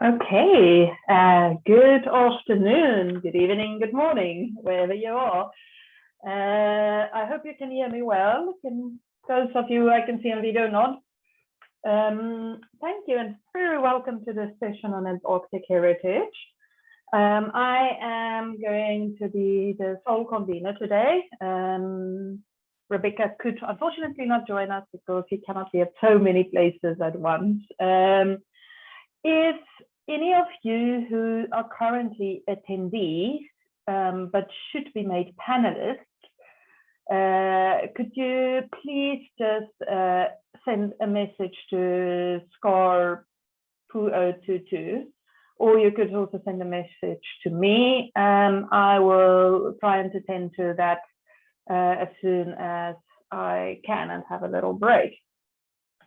Okay, good afternoon, good evening, good morning, wherever you are. I hope you can hear me well. Those of you I can see on video nod. Thank you and very welcome to this session on Antarctic heritage. I am going to be the sole convener today. Rebecca could unfortunately not join us because he cannot be at so many places at once. If any of you who are currently attendees but should be made panelists, could you please just send a message to SCAR2022, or you could also send a message to me. I will try and attend to that as soon as I can and have a little break.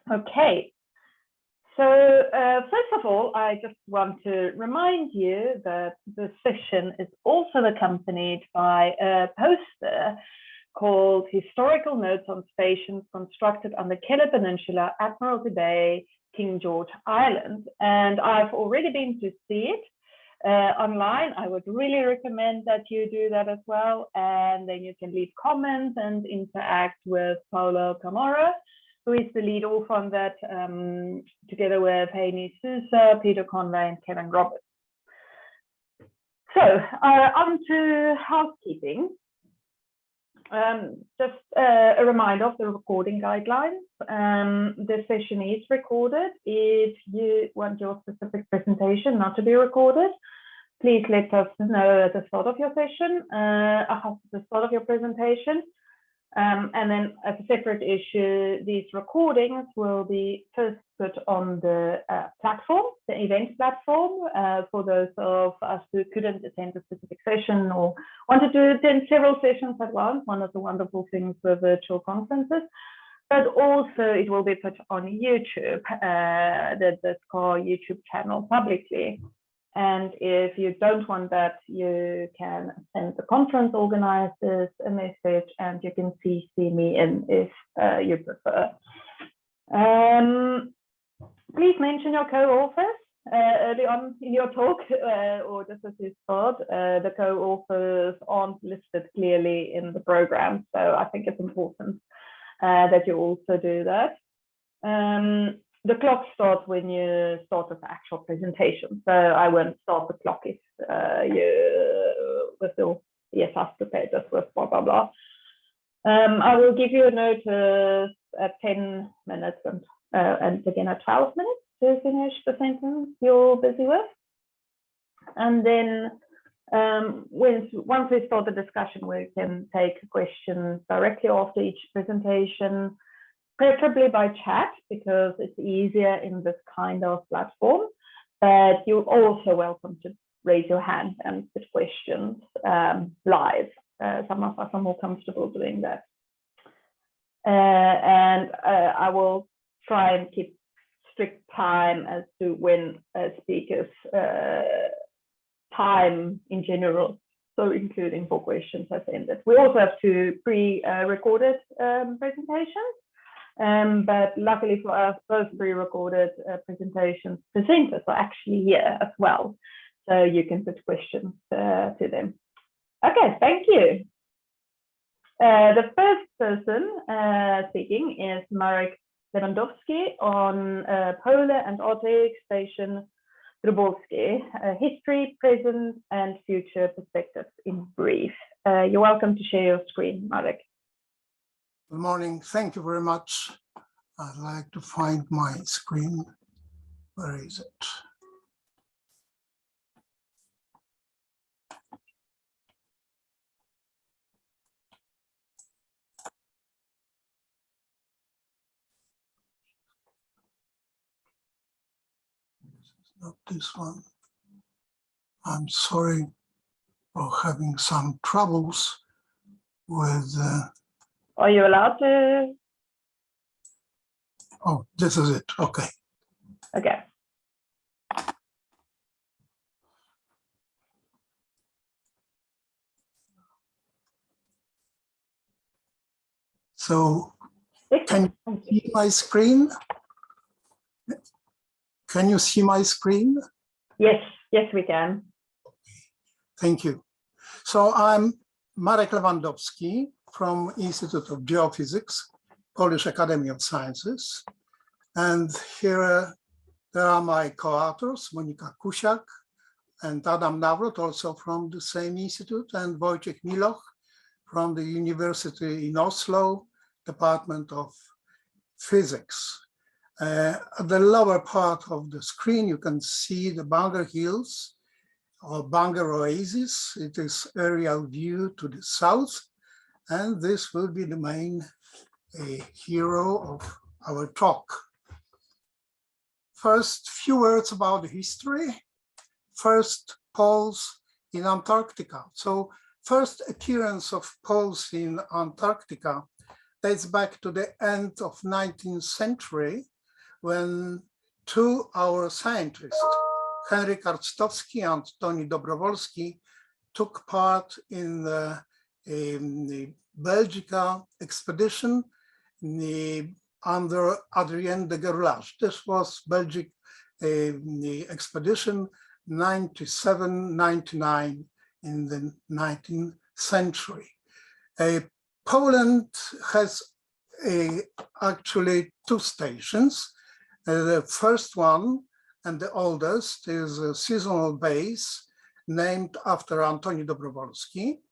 Okay. So first of all, I just want to remind you that the session is also accompanied by a poster called Historical Notes on Stations Constructed on the Keller Peninsula, Admiralty Bay, King George Island. And I've already been to see it online. I would really recommend that you do that as well. And then you can leave comments and interact with Paula Camara, who is the lead author on that, together with Haney Sousa, Peter Conway, and Kevin Roberts. So on to housekeeping. Just a reminder of the recording guidelines. The session is recorded. If you want your specific presentation not to be recorded, please let us know at the start of your session, at the start of your presentation. And then as a separate issue, these recordings will be first put on the platform, the event platform, for those of us who couldn't attend a specific session or wanted to attend several sessions at once. One of the wonderful things with virtual conferences. But also it will be put on YouTube, the SCAR YouTube channel publicly. And if you don't want that, you can send the conference organizers a message and you can CC me in if you prefer. Please mention your co-authors early on in your talk, or just as you start. The co-authors aren't listed clearly in the program, so I think it's important that you also do that. The clock starts when you start with the actual presentation, so I won't start the clock if you with your ESS prepared just with blah blah blah. I will give you a notice at 10 minutes and again at 12 minutes to finish the sentence you're busy with, and then once we start the discussion, we can take questions directly after each presentation, preferably by chat because it's easier in this kind of platform. But you're also welcome to raise your hand and put questions live. Some of us are more comfortable doing that. And I will try and keep strict time as to when speakers time in general, so including for questions has ended. We also have two pre-recorded presentations. But luckily for us, both pre-recorded presentations presenters are actually here as well. So you can put questions to them. Okay, thank you. The first person speaking is Marek Lewandowski on Polar Antarctic Station Grabowski, history, present, and future perspectives in brief. You're welcome to share your screen, Marek. Good morning. Thank you very much. I'd like to find my screen. Where is it? This is not this one. I'm sorry for having some troubles with Are you allowed to? Oh, this is it. Okay. Okay. So can you see my screen? Can you see my screen? Yes, yes, we can. Thank you. So I'm Marek Lewandowski from Institute of Geophysics, Polish Academy of Sciences. And here there are my co-authors, Monika Kusiak and Adam Nawrot, also from the same institute, and Wojciech Miloch from the University in Oslo, Department of Physics. At the lower part of the screen, you can see the Bangor Hills or Bangor Oasis. It is aerial view to the south, and this will be the main hero of our talk. First, few words about the history. First, poles in Antarctica. So first appearance of poles in Antarctica dates back to the end of 19th century, when our scientists, Henryk Arctowski and Toni Dobrowolski, took part in the Belgica expedition under Adrien de Gerlache. This was Belgic expedition 97-99 in the 19th century. Poland has actually two stations. The first one and the oldest is a seasonal base named after Antoni Dobrowolski.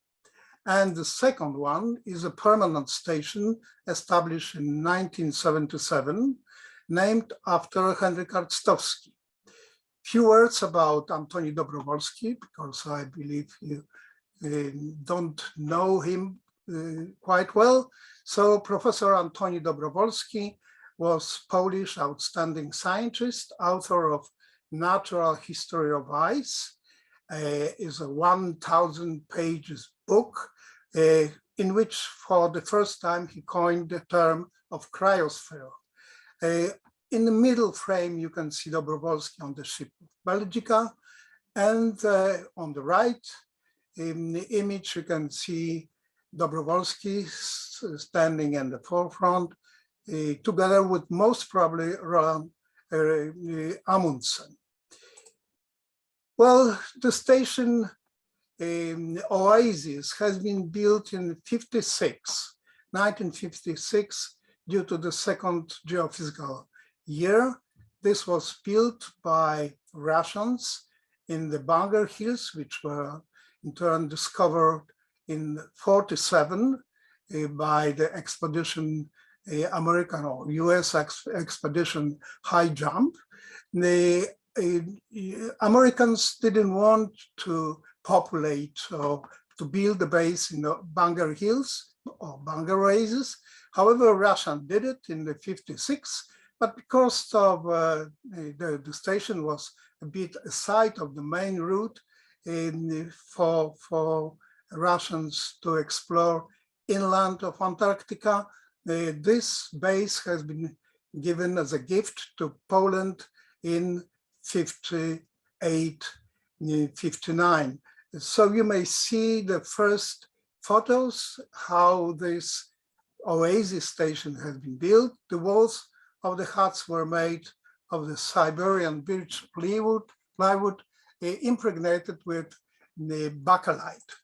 And the second one is a permanent station established in 1977, named after Henryk Arctowski. Few words about Antoni Dobrowolski, because I believe you don't know him quite well. So Professor Antoni Dobrowolski was Polish outstanding scientist, author of Natural History of Ice, is a 1,000 pages book in which for the first time he coined the term of cryosphere. In the middle frame, you can see Dobrowolski on the ship of Belgica, and on the right in the image, you can see Dobrowolski standing in the forefront, together with most probably Roland Amundsen. Well, the station Oasis has been built in 1956, due to the second geophysical year. This was built by Russians in the Bangor Hills, which were in turn discovered in 47 by the expedition, American or US expedition High Jump. The Americans didn't want to populate or to build a base in the Bangor Hills or Bangor Oasis. However, Russia did it in the 56, but because of the station was a bit aside of the main route for Russians to explore inland of Antarctica, this base has been given as a gift to Poland in 58, 59. So you may see the first photos, how this Oasis station has been built. The walls of the huts were made of the Siberian birch plywood impregnated with the bakelite.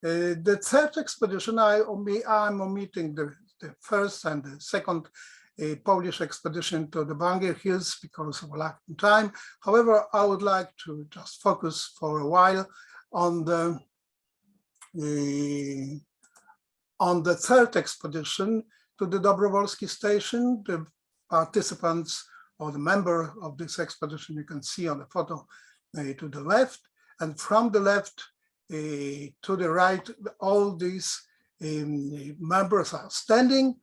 The third expedition, I'm omitting the first and the second Polish expedition to the Bangor Hills because of lack of time. However, I would like to just focus for a while on the third expedition to the Dobrowolski station. The participants or the member of this expedition you can see on the photo to the left, and from the left to the right, all these members are standing.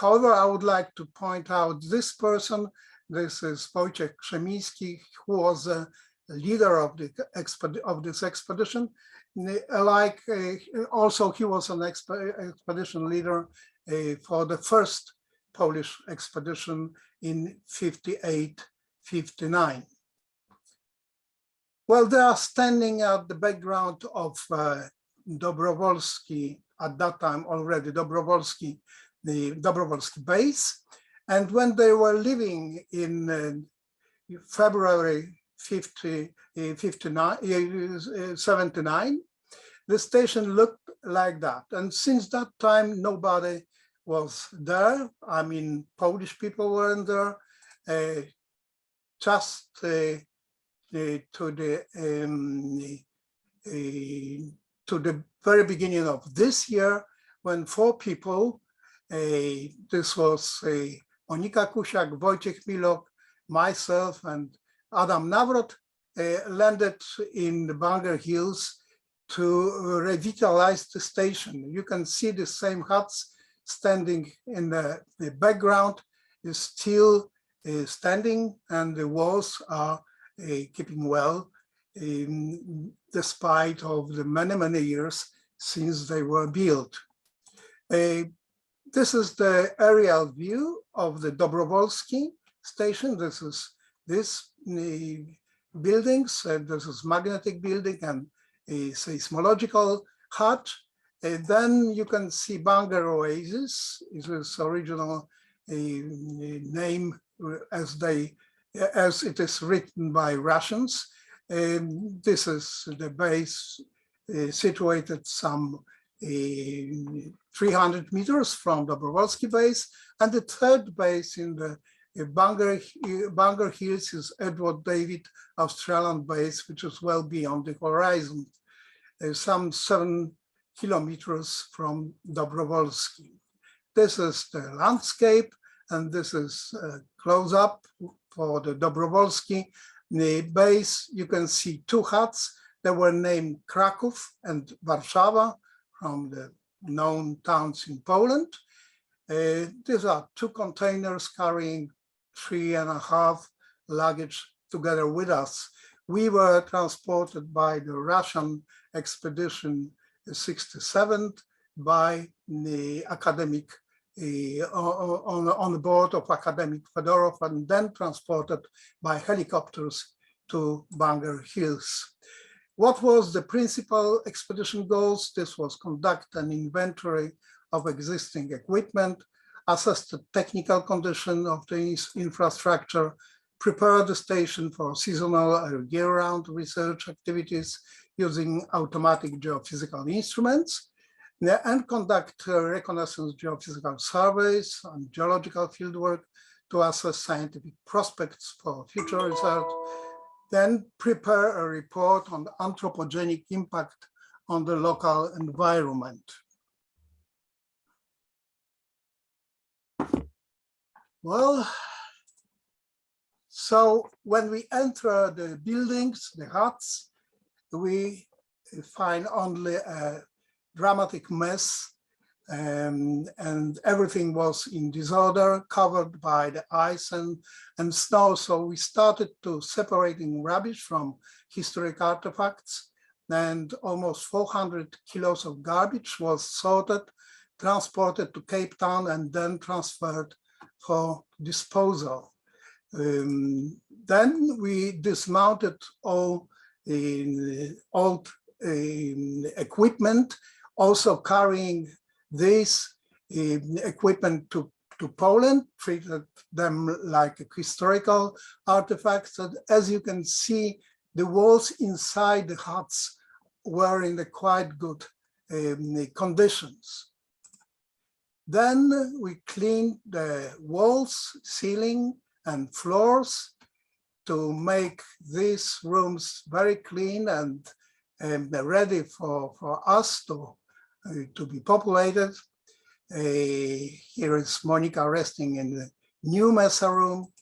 However, I would like to point out this person. This is Wojciech Przemiński, who was a leader of this expedition. Also, he was an expedition leader for the first Polish expedition in 58, 59. Well, they are standing at the background of Dobrowolski, at that time already Dobrowolski, the Dobrowolski base. And when they were leaving in February 79. The station looked like that. And since that time, nobody was there. I mean, Polish people weren't there. Just to the very beginning of this year, when 4 people, this was Monika Kusiak, Wojciech Milok, myself, and Adam Nawrot, landed in the Bangor Hills to revitalize the station. You can see the same huts standing in the background, is still standing, and the walls are keeping well, despite of the many years since they were built. This is the aerial view of the Dobrowolski station. This is this buildings, this is magnetic building and a seismological hut. Then you can see Bangor Oasis. It was original name as it is written by Russians. This is the base situated some 300 meters from the Dobrowolski base, and the third base in the Bangor Hills is Edward David Australian base, which is well beyond the horizon, some 7 kilometers from Dobrowolski. This is the landscape, and this is a close-up for the Dobrowolski base. You can see 2 huts that were named Kraków and Warszawa, from the known towns in Poland. These are 2 containers carrying 3.5 luggage together with us. We were transported by the Russian expedition 67th by the academic on board of academic Fedorov, and then transported by helicopters to Bangor Hills. What was the principal expedition goals? This was conduct an inventory of existing equipment, assess the technical condition of the infrastructure, prepare the station for seasonal or year-round research activities using automatic geophysical instruments, and conduct reconnaissance geophysical surveys and geological fieldwork to assess scientific prospects for future research, then prepare a report on the anthropogenic impact on the local environment. Well, so when we enter the buildings, the huts, we find only a dramatic mess, and everything was in disorder, covered by the ice and snow. So we started to separating rubbish from historic artifacts, and almost 400 kilos of garbage was sorted, transported to Cape Town, and then transferred for disposal. Then we dismounted all old equipment, also carrying this equipment to Poland, treated them like historical artifacts. And as you can see, the walls inside the huts were in the quite good conditions. Then we cleaned the walls, ceiling, and floors to make these rooms very clean and ready for us to be populated. Here is Monica resting in the new mesa room.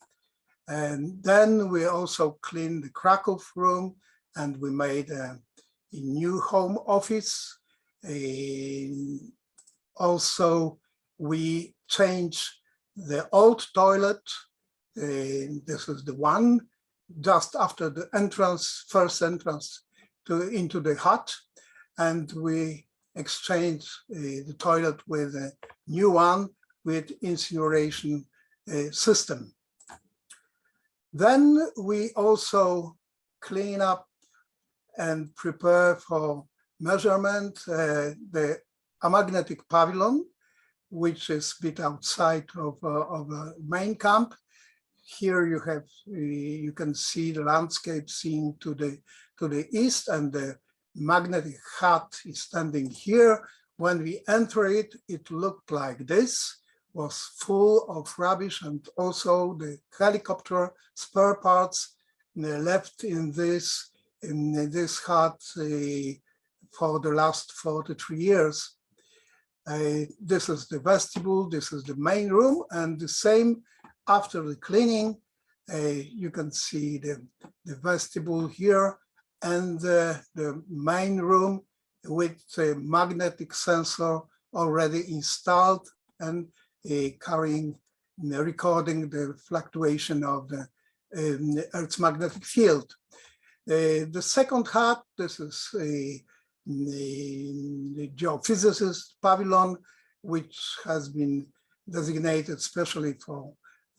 And then we also cleaned the Kraków room, and we made a new home office. Also, we changed the old toilet. This is the one just after the entrance, first entrance into the hut, and we exchanged the toilet with a new one with incineration system. Then we also clean up and prepare for measurement the amagnetic pavilion, which is a bit outside of the main camp. here you have, you can see the landscape seen to the east, and the magnetic hut is standing here. When we enter it, it looked like this, was full of rubbish, and also the helicopter spare parts left in this hut for the last 43 years. This is the vestibule, this is the main room, and the same after the cleaning. You can see the vestibule here, and the main room with a magnetic sensor already installed and recording the fluctuation of the Earth's magnetic field. The second hut, this is the geophysicist pavilion, which has been designated specially for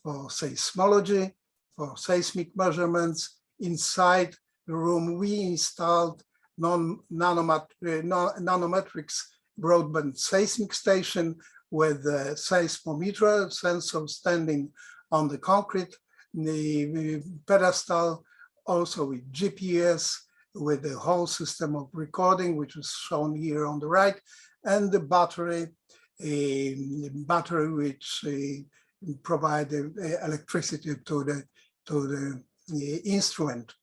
seismology, for seismic measurements. Inside the room, we installed nanometrics broadband seismic station with a seismometer sensor standing on the concrete, the pedestal, also with GPS, with the whole system of recording, which is shown here on the right, and the battery, which provide electricity to the instrument.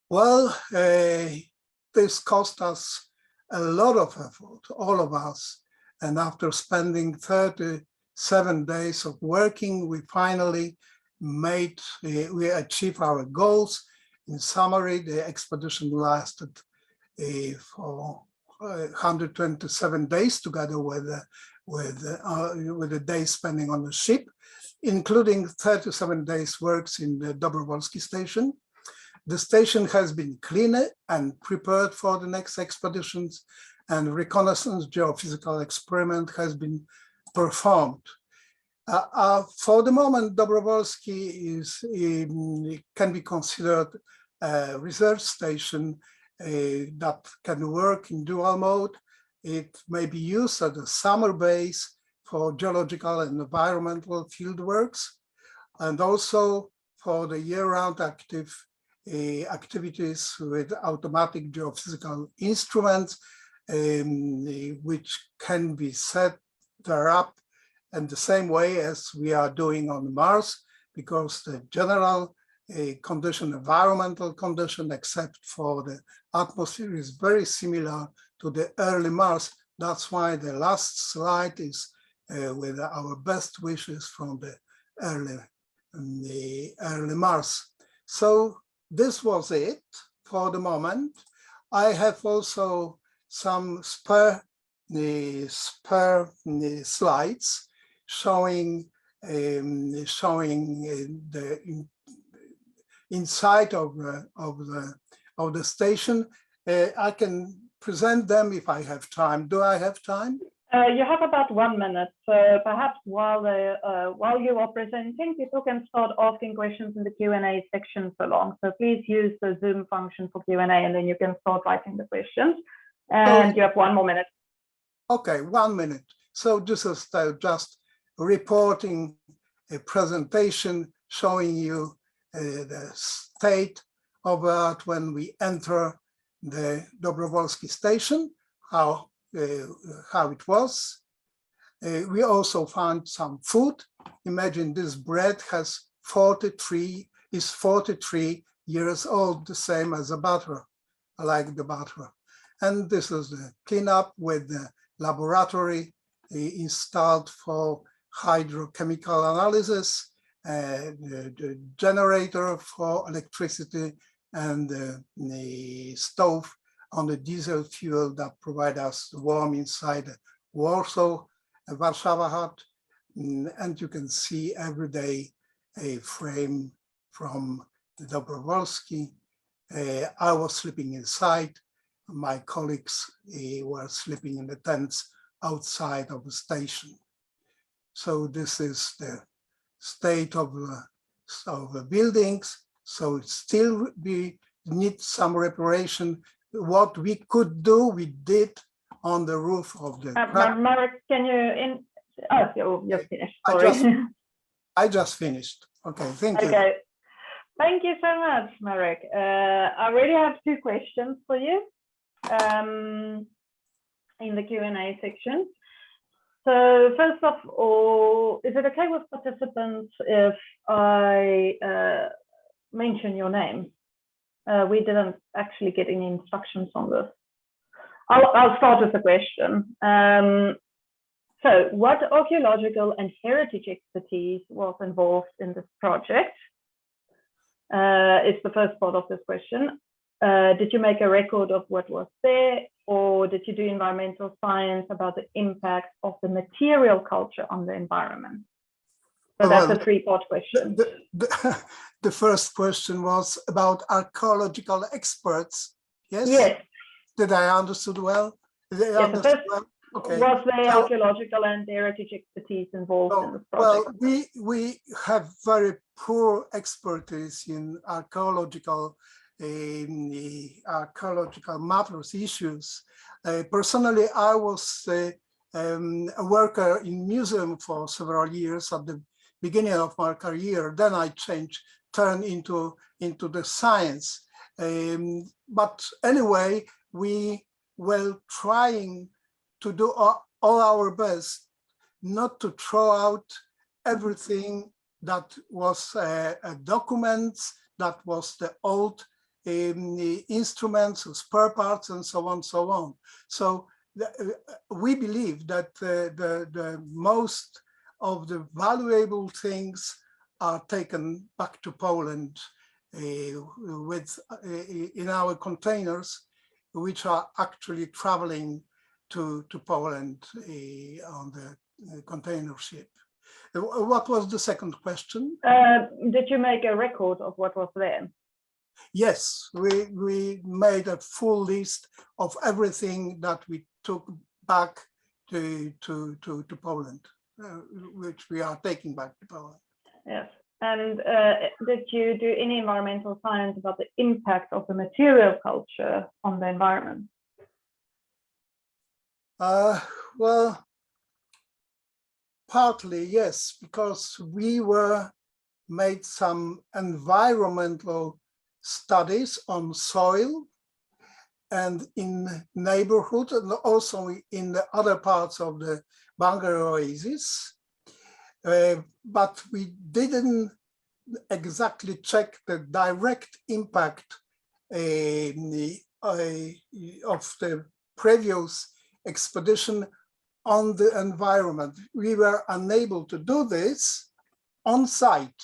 Well, this cost us a lot of effort, all of us, and after spending 37 days of working, we finally we achieved our goals. In summary, the expedition lasted for 127 days, together with the days spending on the ship, including 37 days works in the Dobrowolski station. The station has been cleaned and prepared for the next expeditions, and reconnaissance geophysical experiment has been performed. For the moment, Dobrowolski can be considered a research station that can work in dual mode. It may be used as a summer base for geological and environmental fieldworks, and also for the year-round activities with automatic geophysical instruments, which can be set up in the same way as we are doing on Mars, because the general environmental condition, except for the atmosphere, is very similar to the early Mars. That's why the last slide is with our best wishes from the early Mars. So this was it for the moment. I have also some spare slides showing the inside of the station. I can present them if I have time. Do I have time? You have about 1 minute, so perhaps while you are presenting, people can start asking questions in the Q&A section for long. So please use the Zoom function for Q&A, and then you can start writing the questions. And you have 1 more minute. Okay, 1 minute. So this is just reporting a presentation showing you the state of Earth when we enter the Dobrowolski station, how it was. We also found some food. Imagine this bread is 43 years old, the same as a butter, like the butter. And this is the cleanup with the laboratory installed for hydrochemical analysis, the generator for electricity, and the stove on the diesel fuel that provide us warm inside Warsaw, Warszawa hut. And you can see every day a frame from the Dobrowolski. I was sleeping inside. My colleagues were sleeping in the tents outside of the station. So this is the state of the buildings. So it still needs some reparation. What we could do, we did on the roof of the Marek, can you you're finished. Sorry. I just finished. Okay, thank you. Okay, thank you so much, Marek. I really have two questions for you in the Q&A section. So first of all, is it okay with participants if I mention your name? We didn't actually get any instructions on this. I'll start with the question. So what archaeological and heritage expertise was involved in this project? Is the first part of this question. Did you make a record of what was there, or did you do environmental science about the impact of the material culture on the environment? So that's a three-part question. The first question was about archaeological experts. Yes? Yes. Did I understood well? Yes, okay. Was there archaeological and heritage expertise involved in this project? Well, we have very poor expertise in archaeological matters, issues. Personally, I was a worker in museum for several years at the beginning of my career. Then I turned into the science. But anyway, we were trying to do all our best not to throw out everything that was documents, that was the old instruments, spare parts, and so on, so on. So we believe that the most of the valuable things are taken back to Poland in our containers, which are actually traveling to Poland on the container ship. What was the second question? Did you make a record of what was there? Yes, we made a full list of everything that we took back to Poland, which we are taking back to Poland. Yes. And did you do any environmental science about the impact of the material culture on the environment? Well, partly, yes, because we made some environmental studies on soil and in neighborhood, and also in the other parts of the Bangor Oasis. But we didn't exactly check the direct impact of the previous expedition on the environment. We were unable to do this on site.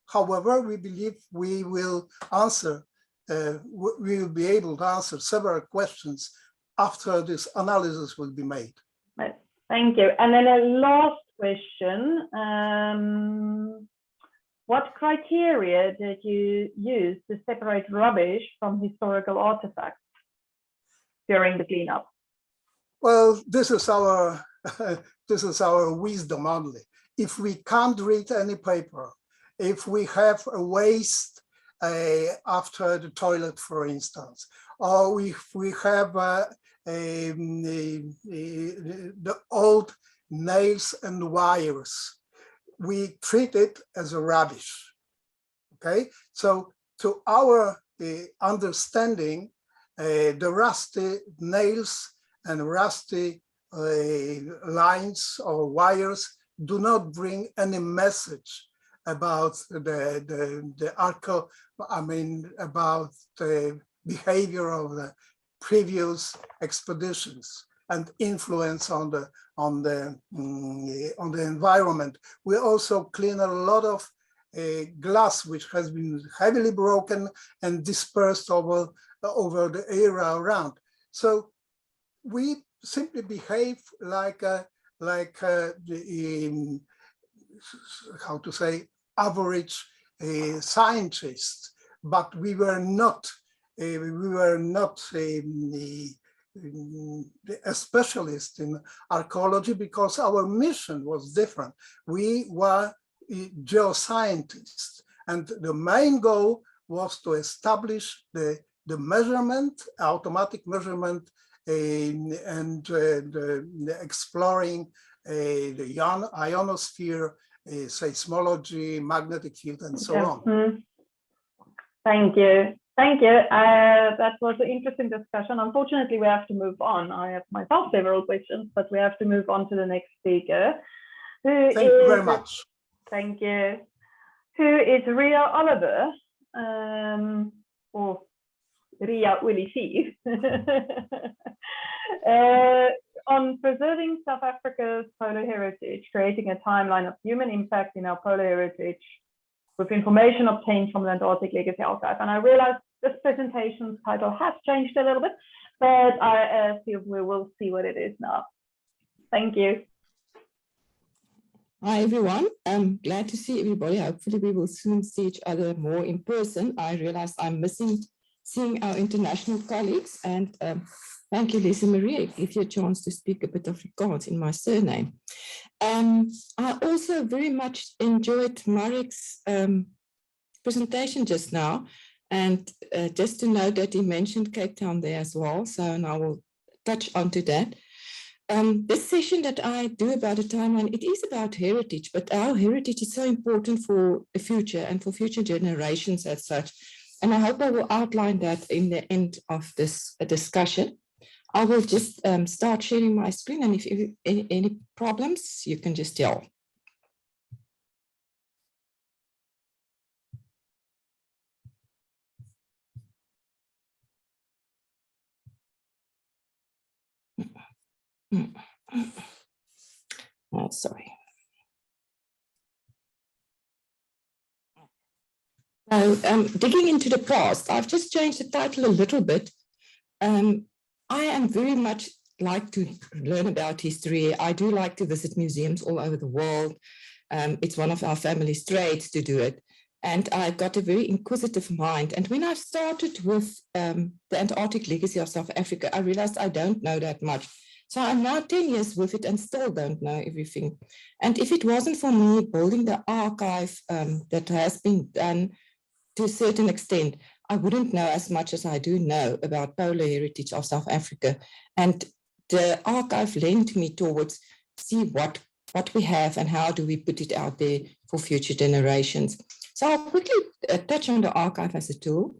However, we believe we will be able to answer several questions after this analysis will be made. Right. Thank you. And then a last question. What criteria did you use to separate rubbish from historical artifacts during the cleanup? Well, this is our wisdom only. If we can't read any paper, if we have a waste after the toilet, for instance, or if we have the old nails and wires, we treat it as a rubbish. Okay, so to our understanding, the rusty nails and rusty lines or wires do not bring any message about about the behavior of the previous expeditions and influence on the environment. We also clean a lot of glass which has been heavily broken and dispersed over the area around. So we simply behave like how to say, average scientists, but we were not a specialist in archaeology because our mission was different. We were geoscientists, and the main goal was to establish the measurement, automatic measurement, and the exploring the ionosphere seismology, magnetic field, and so on. Thank you. Thank you. That was an interesting discussion. Unfortunately, we have to move on. I have myself several questions, but we have to move on to the next speaker. Thank you very much. Thank you. Who is Ria Oliver, or Ria Willisief, on preserving South Africa's polar heritage, creating a timeline of human impact in our polar heritage with information obtained from the Antarctic Legacy Archive. And I realize this presentation's title has changed a little bit, but I feel we will see what it is now. Thank you. Hi, everyone. I'm glad to see everybody. Hopefully we will soon see each other more in person. I realize I'm missing seeing our international colleagues, and thank you, Lize-Marié. It gives you a chance to speak a bit of Afrikaans in my surname. I also very much enjoyed Marek's presentation just now, and just to note that he mentioned Cape Town there as well, so and I will touch onto that. This session that I do about a timeline, it is about heritage, but our heritage is so important for the future and for future generations as such. And I hope I will outline that in the end of this discussion. I will just start sharing my screen, and if any problems, you can just tell. Oh, sorry. So, digging into the past, I've just changed the title a little bit. I am very much like to learn about history. I do like to visit museums all over the world. It's one of our family's traits to do it. And I've got a very inquisitive mind. And when I started with the Antarctic Legacy of South Africa, I realized I don't know that much. So I'm now 10 years with it and still don't know everything. And if it wasn't for me building the archive that has been done to a certain extent, I wouldn't know as much as I do know about polar heritage of South Africa. And the archive lent me towards see what we have and how do we put it out there for future generations. So I'll quickly touch on the archive as a tool,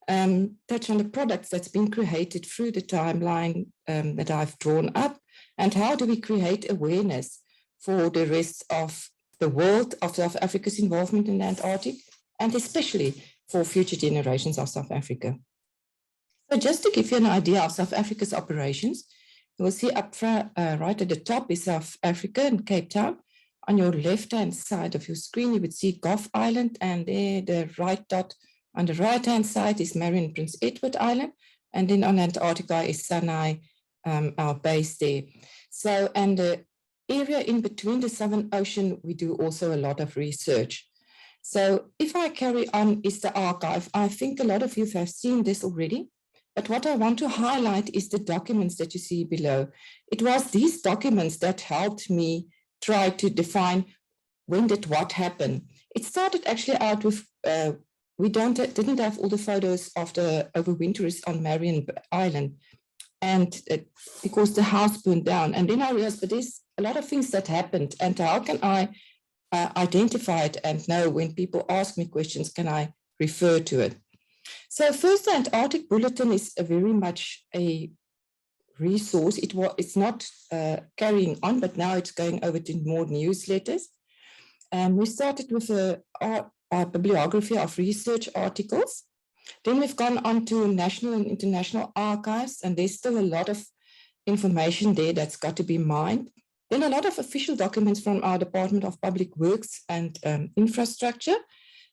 touch on the products that's been created through the timeline that I've drawn up, and how do we create awareness for the rest of the world of South Africa's involvement in the Antarctic, and especially for future generations of South Africa. So just to give you an idea of South Africa's operations, you will see up front, right at the top is South Africa and Cape Town. On your left-hand side of your screen, you would see Gough Island, and there the right dot on the right-hand side is Marion Prince Edward Island, and then on Antarctica is Sinai, our base there. So, and the area in between the Southern Ocean, we do also a lot of research. So if I carry on is the archive, I think a lot of you have seen this already, but what I want to highlight is the documents that you see below. It was these documents that helped me try to define when did what happen. It started actually out with, we didn't have all the photos of the overwinterers on Marion Island, and because the house burned down. And then I realized, but there's a lot of things that happened, and how can I identify it and know when people ask me questions, can I refer to it? So first, the Antarctic Bulletin is very much a resource. It's not carrying on, but now it's going over to more newsletters. We started with a bibliography of research articles. Then we've gone on to national and international archives, and there's still a lot of information there that's got to be mined. Then a lot of official documents from our Department of Public Works and Infrastructure,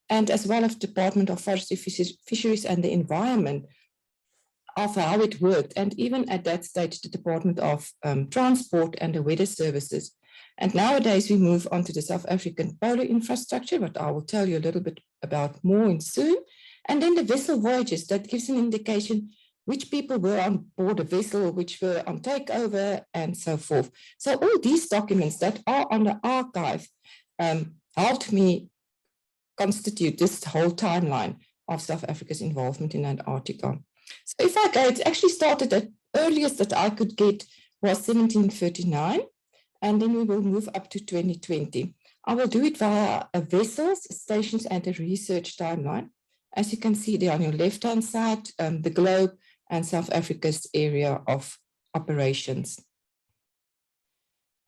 and as well as Department of Forestry, Fisheries and the Environment, of how it worked, and even at that stage, the Department of Transport and the Weather Services. And nowadays we move on to the South African polar infrastructure, but I will tell you a little bit about more soon. And then the vessel voyages, that gives an indication which people were on board a vessel, which were on takeover, and so forth. So all these documents that are on the archive helped me constitute this whole timeline of South Africa's involvement in Antarctica. So if I go, it actually started at earliest that I could get was 1739, and then we will move up to 2020. I will do it via vessels, stations, and a research timeline. As you can see there on your left-hand side, the globe and South Africa's area of operations.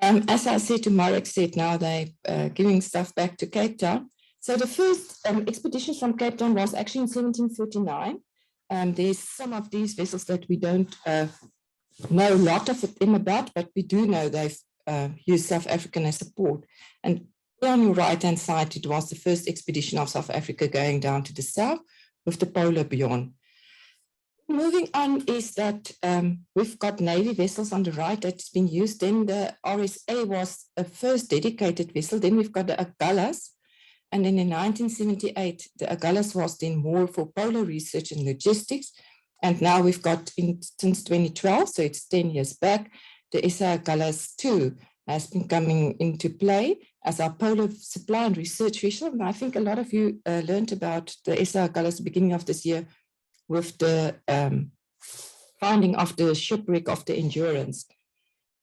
As I said to Marek said, now they're giving stuff back to Cape Town. So the first expedition from Cape Town was actually in 1739. There's some of these vessels that we don't know a lot of them about, but we do know they've used South African as a port. And on your right-hand side, it was the first expedition of South Africa going down to the south with the polar beyond. Moving on is that we've got Navy vessels on the right that's been used. Then the RSA was a first dedicated vessel. Then we've got the Agulhas. And then in 1978, the Agulhas was then more for polar research and logistics. And now we've got, since 2012, so it's 10 years back, the SA Agulhas 2 has been coming into play as our polar supply and research vessel. And I think a lot of you learned about the SA Agulhas at the beginning of this year with the finding of the shipwreck of the Endurance.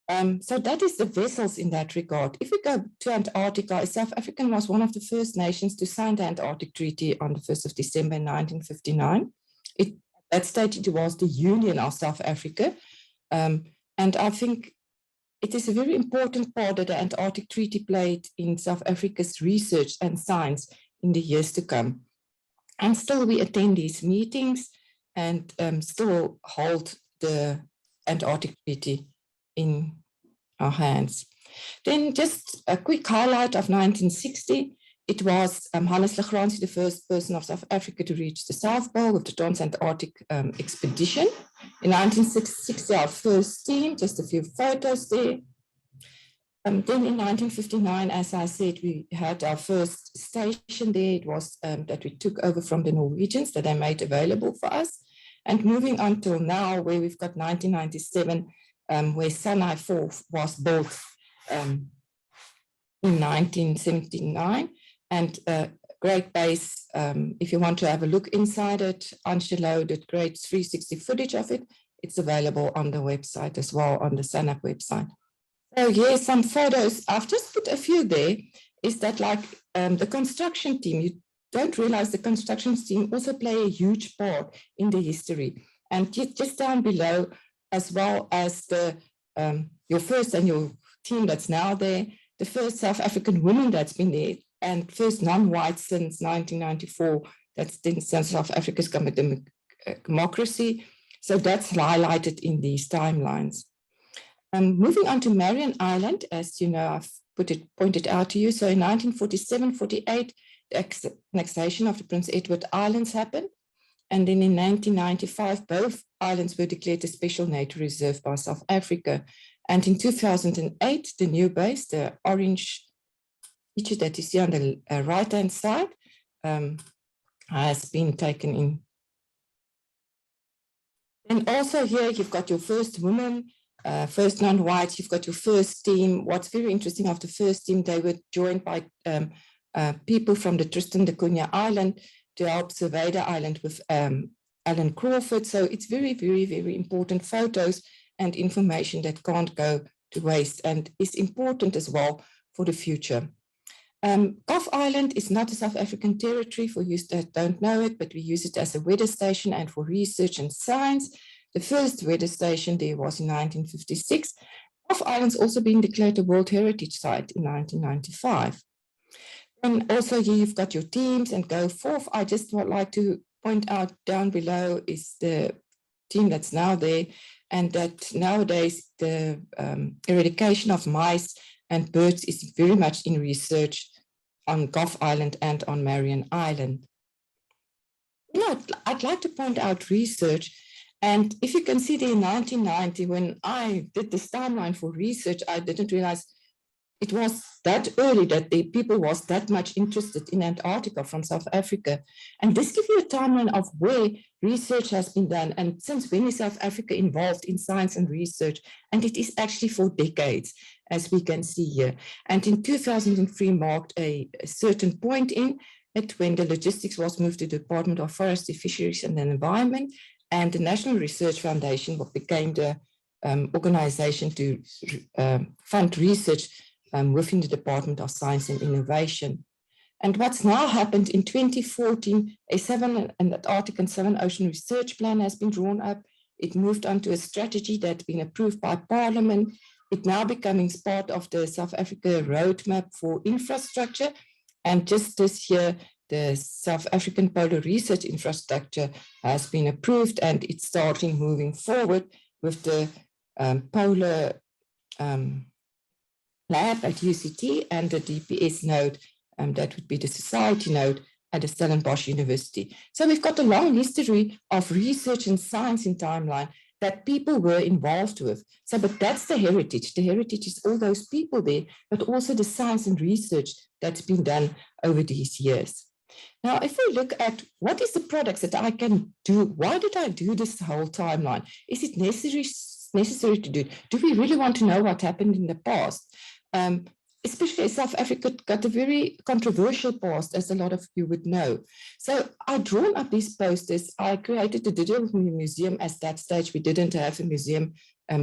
So that is the vessels in that regard. If we go to Antarctica, South Africa was one of the first nations to sign the Antarctic Treaty on the 1st of December 1959. At that stage, it was the Union of South Africa. And I think it is a very important part that the Antarctic Treaty played in South Africa's research and science in the years to come. And still we attend these meetings and still hold the Antarctic Treaty in our hands. Then just a quick highlight of 1960. It was Hannes Lagrange, the first person of South Africa to reach the South Pole with the Trans-Antarctic expedition. In 1960, our first team, just a few photos there. Then in 1959, as I said, we had our first station there. It was that we took over from the Norwegians that they made available for us. And moving on till now, where we've got 1997, where Sinai 4 was built in 1979. And great base, if you want to have a look inside it, Anshe loaded great 360 footage of it. It's available on the website as well, on the SANAP website. So here's some photos. I've just put a few there. Is that like the construction team? You don't realize the construction team also play a huge part in the history. And just down below, as well as the your first and your team that's now there, the first South African woman that's been there, and first non-white since 1994, that's since South Africa's democracy. So that's highlighted in these timelines. Moving on to Marion Island, as you know, I've pointed out to you. So in 1947-48, the annexation of the Prince Edward Islands happened. And then in 1995, both islands were declared a special nature reserve by South Africa. And in 2008, the new base, the orange feature that you see on the right-hand side, has been taken in. And also here, you've got your first woman, first non-white, you've got your first team. What's very interesting of the first team, they were joined by people from the Tristan da Cunha Island to help survey the island with Alan Crawford. So it's very, very, very important photos and information that can't go to waste and is important as well for the future. Gough Island is not a South African territory for you that don't know it, but we use it as a weather station and for research and science. The first weather station there was in 1956. Gough Island's also been declared a World Heritage Site in 1995. And also here you've got your teams and go forth. I just would like to point out down below is the team that's now there, and that nowadays the eradication of mice and birds is very much in research on Gough Island and on Marion Island. You know, I'd like to point out research, and if you can see there in 1990, when I did this timeline for research, I didn't realize it was that early that the people was that much interested in Antarctica from South Africa. And this gives you a timeline of where research has been done and since when is South Africa involved in science and research. And it is actually for decades, as we can see here. And in 2003 marked a certain point in it when the logistics was moved to the Department of Forestry, Fisheries and the Environment, and the National Research Foundation became the organization to fund research within the Department of Science and Innovation. And what's now happened in 2014, an Antarctic and Southern Ocean research plan has been drawn up. It moved on to a strategy that's been approved by Parliament. It now becoming part of the South Africa roadmap for infrastructure. And just this year, the South African Polar Research Infrastructure has been approved, and it's starting moving forward with the Polar Lab at UCT and the DPS node, that would be the society node at the Stellenbosch University. So we've got a long history of research and science in timeline that people were involved with. So, but that's the heritage. The heritage is all those people there, but also the science and research that's been done over these years. Now, if we look at what is the products that I can do, why did I do this whole timeline? Is it necessary to do? Do we really want to know what happened in the past? Especially South Africa got a very controversial past, as a lot of you would know. So I drawn up these posters. I created a digital museum. At that stage, we didn't have a museum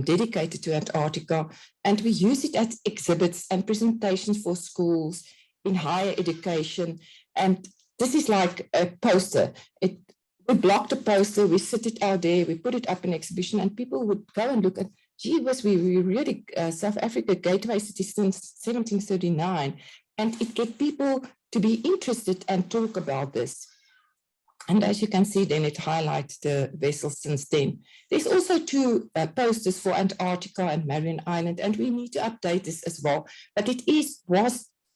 dedicated to Antarctica, and we use it as exhibits and presentations for schools in higher education. And this is like a poster. We blocked the poster, we sit it out there, we put it up in exhibition, and people would go and look at, gee whiz, we really, South Africa Gateway City since 1739, and it get people to be interested and talk about this. And as you can see, then it highlights the vessels since then. There's also two posters for Antarctica and Marion Island, and we need to update this as well. But it is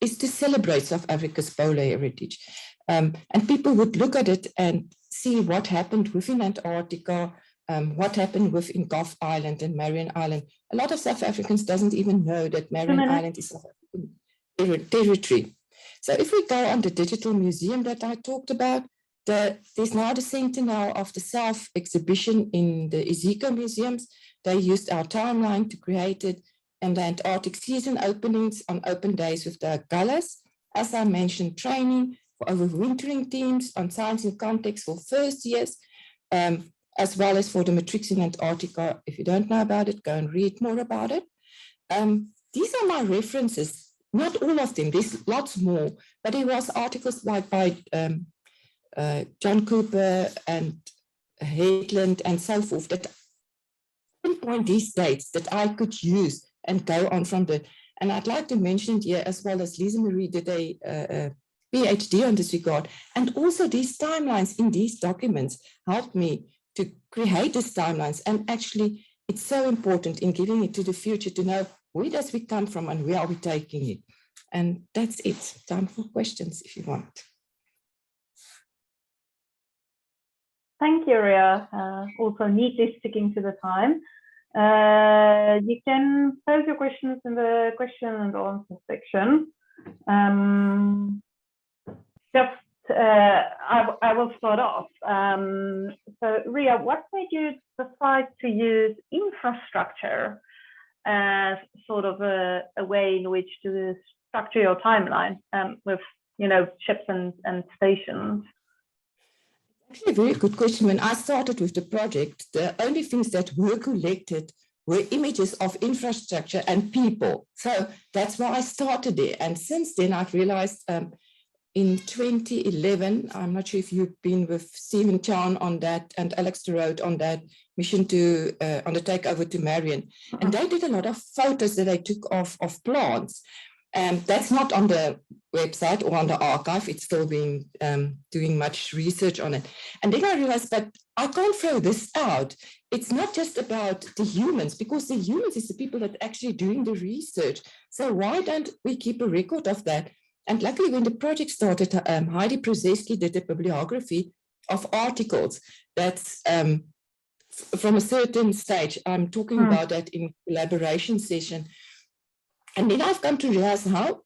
to celebrate South Africa's polar heritage. And people would look at it and see what happened within Antarctica, what happened within Gough Island and Marion Island. A lot of South Africans doesn't even know that Marion Island is South African territory. So if we go on the digital museum that I talked about, there's now the centennial of the South exhibition in the Iziko museums. They used our timeline to create it, and the Antarctic season openings on open days with the galas. As I mentioned, training for overwintering teams on science in context for first years, as well as for the matrics in Antarctica. If you don't know about it, go and read more about it. These are my references, not all of them, there's lots more, but there was articles like by John Cooper and Headland and so forth that pinpoint these dates that I could use and go on from the, and I'd like to mention here as well as Lize-Marié did a PhD on this regard, and also these timelines in these documents helped me to create these timelines, and actually it's so important in giving it to the future to know where does we come from and where are we taking it. And that's it. Time for questions if you want. Thank you, Ria. Also neatly sticking to the time. You can pose your questions in the question and answer section. I will start off. So Ria, what made you decide to use infrastructure as sort of a way in which to structure your timeline with, ships and stations? Actually, a very good question. When I started with the project, the only things that were collected were images of infrastructure and people. So that's why I started there. And since then, I've realized in 2011, I'm not sure if you've been with Stephen Chan on that and Alex de Rood on that mission to on the takeover to Marion. And they did a lot of photos that they took of plants. That's not on the website or on the archive. It's still being doing much research on it. And then I realized, but I can't throw this out. It's not just about the humans, because the humans is the people that are actually doing the research. So why don't we keep a record of that? And luckily, when the project started, Heidi Prozeski did a bibliography of articles that's from a certain stage. I'm talking about that in collaboration session. And then I've come to realize how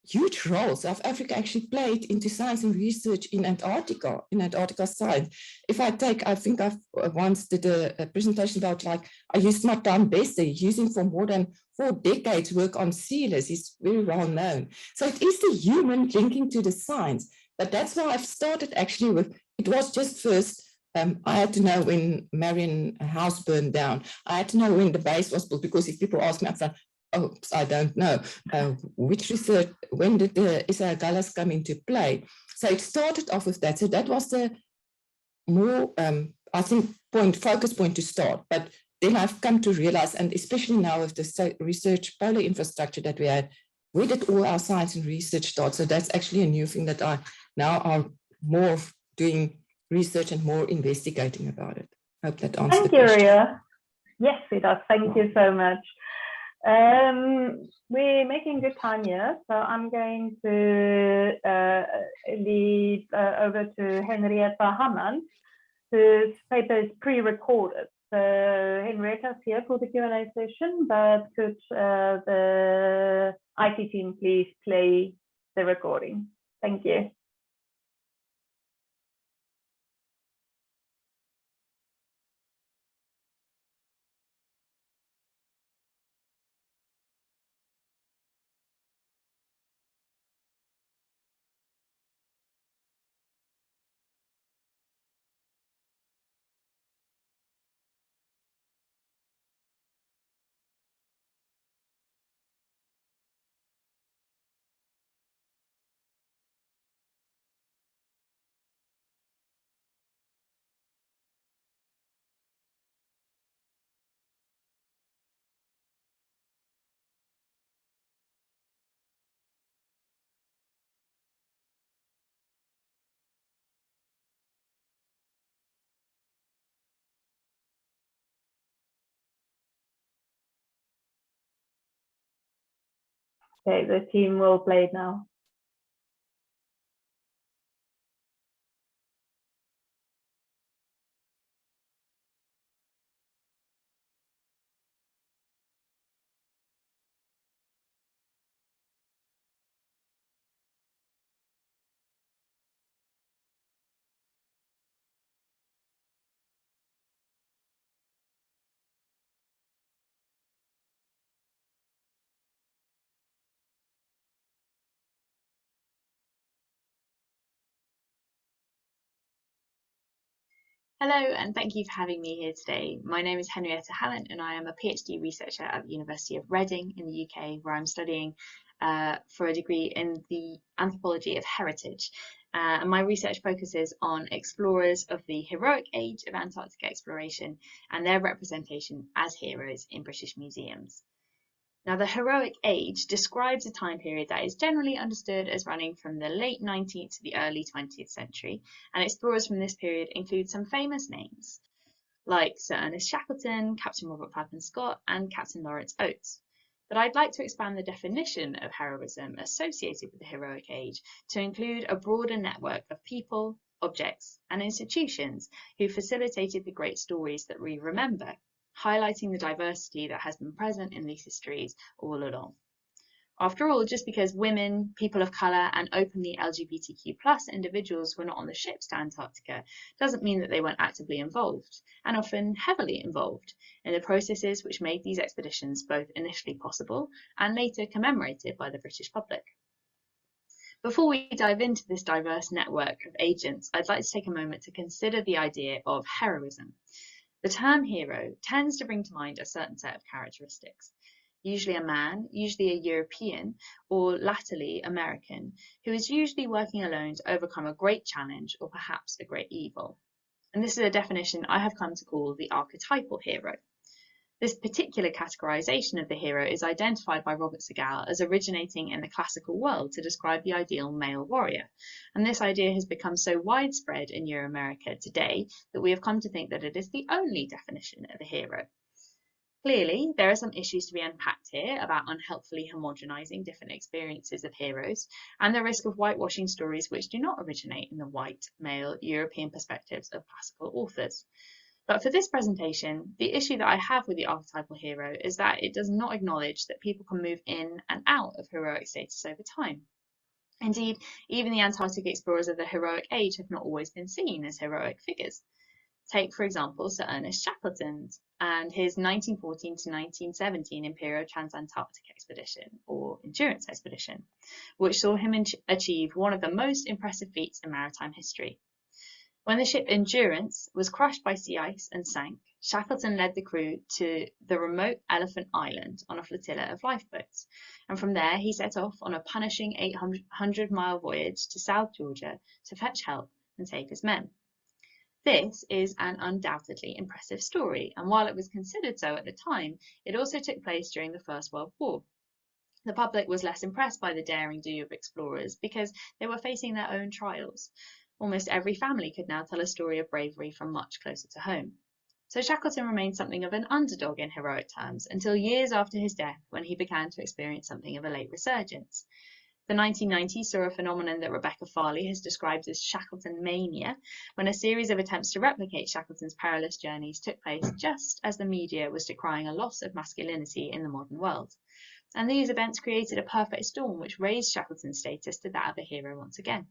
huge role South Africa actually played into science and research in Antarctica science. If I think I've once did a presentation about, like, I used my time best there, using for more than 4 decades work on sealers. He's very well known. So it is the human linking to the science. But that's why I've started actually with, it was just first, I had to know when Marion House burned down. I had to know when the base was built, because if people ask me upfront, oops, I don't know, which research, when did the Isagallas come into play? So it started off with that. So that was the more, I think, focus point to start. But then I've come to realize, and especially now with the research polar infrastructure that we had, where did all our science and research start? So that's actually a new thing that I now are more doing research and more investigating about it. I hope that answers the question. Thank you, Ria. Yes, it does. Thank you so much. We're making good time here, so I'm going to lead over to Henrietta Hammond, whose paper is pre-recorded. So Henrietta's here for the Q&A session, but could the IT team please play the recording? Thank you. Okay, the team will play it now. Hello, and thank you for having me here today. My name is Henrietta Hammond, and I am a PhD researcher at the University of Reading in the UK, where I'm studying for a degree in the anthropology of heritage. And my research focuses on explorers of the heroic age of Antarctic exploration and their representation as heroes in British museums. Now, the heroic age describes a time period that is generally understood as running from the late 19th to the early 20th century, and explorers from this period include some famous names, like Sir Ernest Shackleton, Captain Robert Falcon Scott, and Captain Lawrence Oates. But I'd like to expand the definition of heroism associated with the heroic age to include a broader network of people, objects, and institutions who facilitated the great stories that we remember, highlighting the diversity that has been present in these histories all along. After all, just because women, people of colour, and openly LGBTQ+ individuals were not on the ships to Antarctica doesn't mean that they weren't actively involved, and often heavily involved, in the processes which made these expeditions both initially possible and later commemorated by the British public. Before we dive into this diverse network of agents, I'd like to take a moment to consider the idea of heroism. The term hero tends to bring to mind a certain set of characteristics, usually a man, usually a European, or latterly American, who is usually working alone to overcome a great challenge or perhaps a great evil. And this is a definition I have come to call the archetypal hero. This particular categorization of the hero is identified by Robert Segal as originating in the classical world to describe the ideal male warrior. And this idea has become so widespread in Euro-America today that we have come to think that it is the only definition of a hero. Clearly, there are some issues to be unpacked here about unhelpfully homogenizing different experiences of heroes and the risk of whitewashing stories which do not originate in the white, male, European perspectives of classical authors. But for this presentation, the issue that I have with the archetypal hero is that it does not acknowledge that people can move in and out of heroic status over time. Indeed, even the Antarctic explorers of the heroic age have not always been seen as heroic figures. Take, for example, Sir Ernest Shackleton and his 1914 to 1917 Imperial Transantarctic Expedition, or Endurance Expedition, which saw him achieve one of the most impressive feats in maritime history. When the ship Endurance was crushed by sea ice and sank, Shackleton led the crew to the remote Elephant Island on a flotilla of lifeboats, and from there he set off on a punishing 800-mile voyage to South Georgia to fetch help and save his men. This is an undoubtedly impressive story, and while it was considered so at the time, it also took place during the First World War. The public was less impressed by the daring do of explorers because they were facing their own trials. Almost every family could now tell a story of bravery from much closer to home. So Shackleton remained something of an underdog in heroic terms until years after his death, when he began to experience something of a late resurgence. The 1990s saw a phenomenon that Rebecca Farley has described as Shackleton mania, when a series of attempts to replicate Shackleton's perilous journeys took place just as the media was decrying a loss of masculinity in the modern world. And these events created a perfect storm which raised Shackleton's status to that of a hero once again.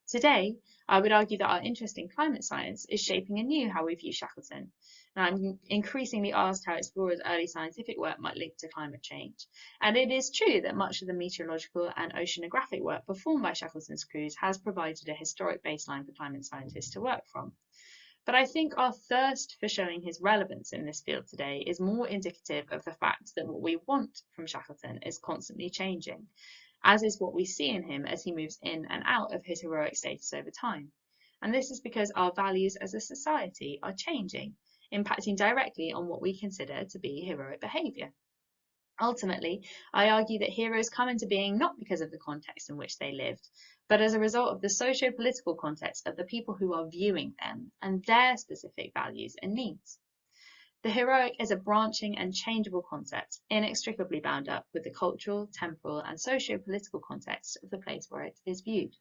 Today, I would argue that our interest in climate science is shaping anew how we view Shackleton. And I'm increasingly asked how explorers' early scientific work might link to climate change. And it is true that much of the meteorological and oceanographic work performed by Shackleton's crews has provided a historic baseline for climate scientists to work from. But I think our thirst for showing his relevance in this field today is more indicative of the fact that what we want from Shackleton is constantly changing, as is what we see in him as he moves in and out of his heroic status over time. And this is because our values as a society are changing, impacting directly on what we consider to be heroic behaviour. Ultimately, I argue that heroes come into being not because of the context in which they lived, but as a result of the socio-political context of the people who are viewing them and their specific values and needs. The heroic is a branching and changeable concept, inextricably bound up with the cultural, temporal, and socio-political context of the place where it is viewed.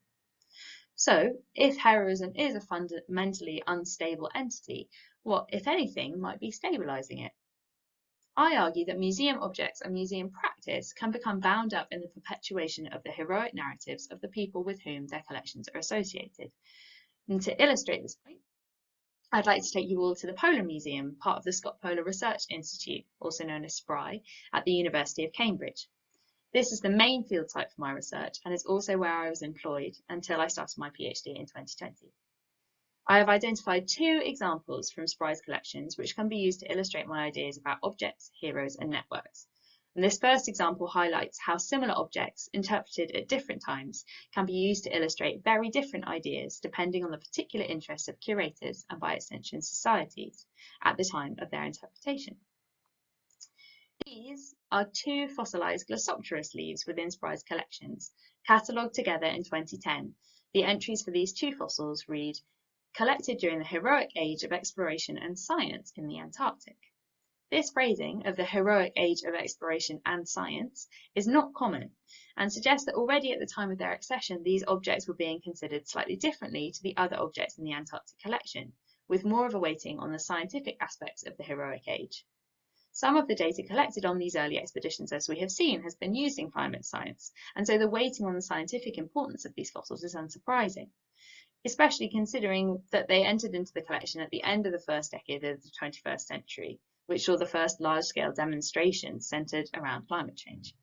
So, if heroism is a fundamentally unstable entity, what, if anything, might be stabilising it? I argue that museum objects and museum practice can become bound up in the perpetuation of the heroic narratives of the people with whom their collections are associated. And to illustrate this point, I'd like to take you all to the Polar Museum, part of the Scott Polar Research Institute, also known as SPRI, at the University of Cambridge. This is the main field site for my research and is also where I was employed until I started my PhD in 2020. I have identified two examples from SPRI's collections which can be used to illustrate my ideas about objects, heroes, and networks. And this first example highlights how similar objects, interpreted at different times, can be used to illustrate very different ideas depending on the particular interests of curators and, by extension, societies at the time of their interpretation. These are two fossilised Glossopteris leaves within SPRI's collections, catalogued together in 2010. The entries for these two fossils read, "Collected during the heroic age of exploration and science in the Antarctic." This phrasing of the heroic age of exploration and science is not common and suggests that already at the time of their accession, these objects were being considered slightly differently to the other objects in the Antarctic collection, with more of a weighting on the scientific aspects of the heroic age. Some of the data collected on these early expeditions, as we have seen, has been used in climate science, and so the weighting on the scientific importance of these fossils is unsurprising, especially considering that they entered into the collection at the end of the first decade of the 21st century, which saw the first large-scale demonstrations centred around climate change.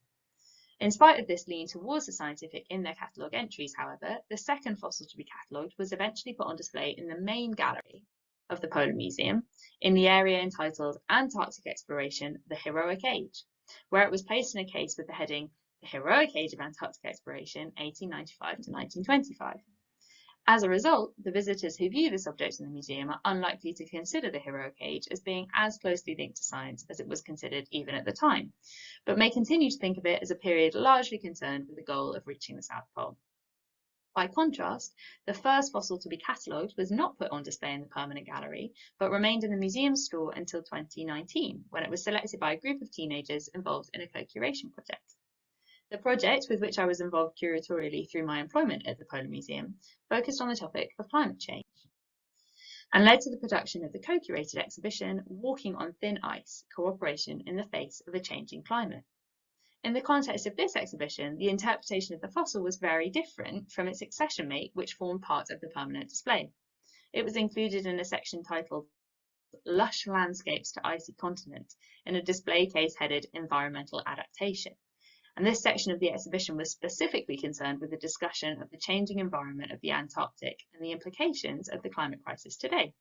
In spite of this lean towards the scientific in their catalogue entries, however, the second fossil to be catalogued was eventually put on display in the main gallery of the Polar Museum in the area entitled Antarctic Exploration, the Heroic Age, where it was placed in a case with the heading The Heroic Age of Antarctic Exploration, 1895 to 1925. As a result, the visitors who view this object in the museum are unlikely to consider the heroic age as being as closely linked to science as it was considered even at the time, but may continue to think of it as a period largely concerned with the goal of reaching the South Pole. By contrast, the first fossil to be catalogued was not put on display in the permanent gallery, but remained in the museum's store until 2019, when it was selected by a group of teenagers involved in a co-curation project. The project, with which I was involved curatorially through my employment at the Polar Museum, focused on the topic of climate change and led to the production of the co-curated exhibition, Walking on Thin Ice, Cooperation in the Face of a Changing Climate. In the context of this exhibition, the interpretation of the fossil was very different from its accession mate, which formed part of the permanent display. It was included in a section titled Lush Landscapes to Icy Continent in a display case headed Environmental Adaptation. And this section of the exhibition was specifically concerned with the discussion of the changing environment of the Antarctic and the implications of the climate crisis today.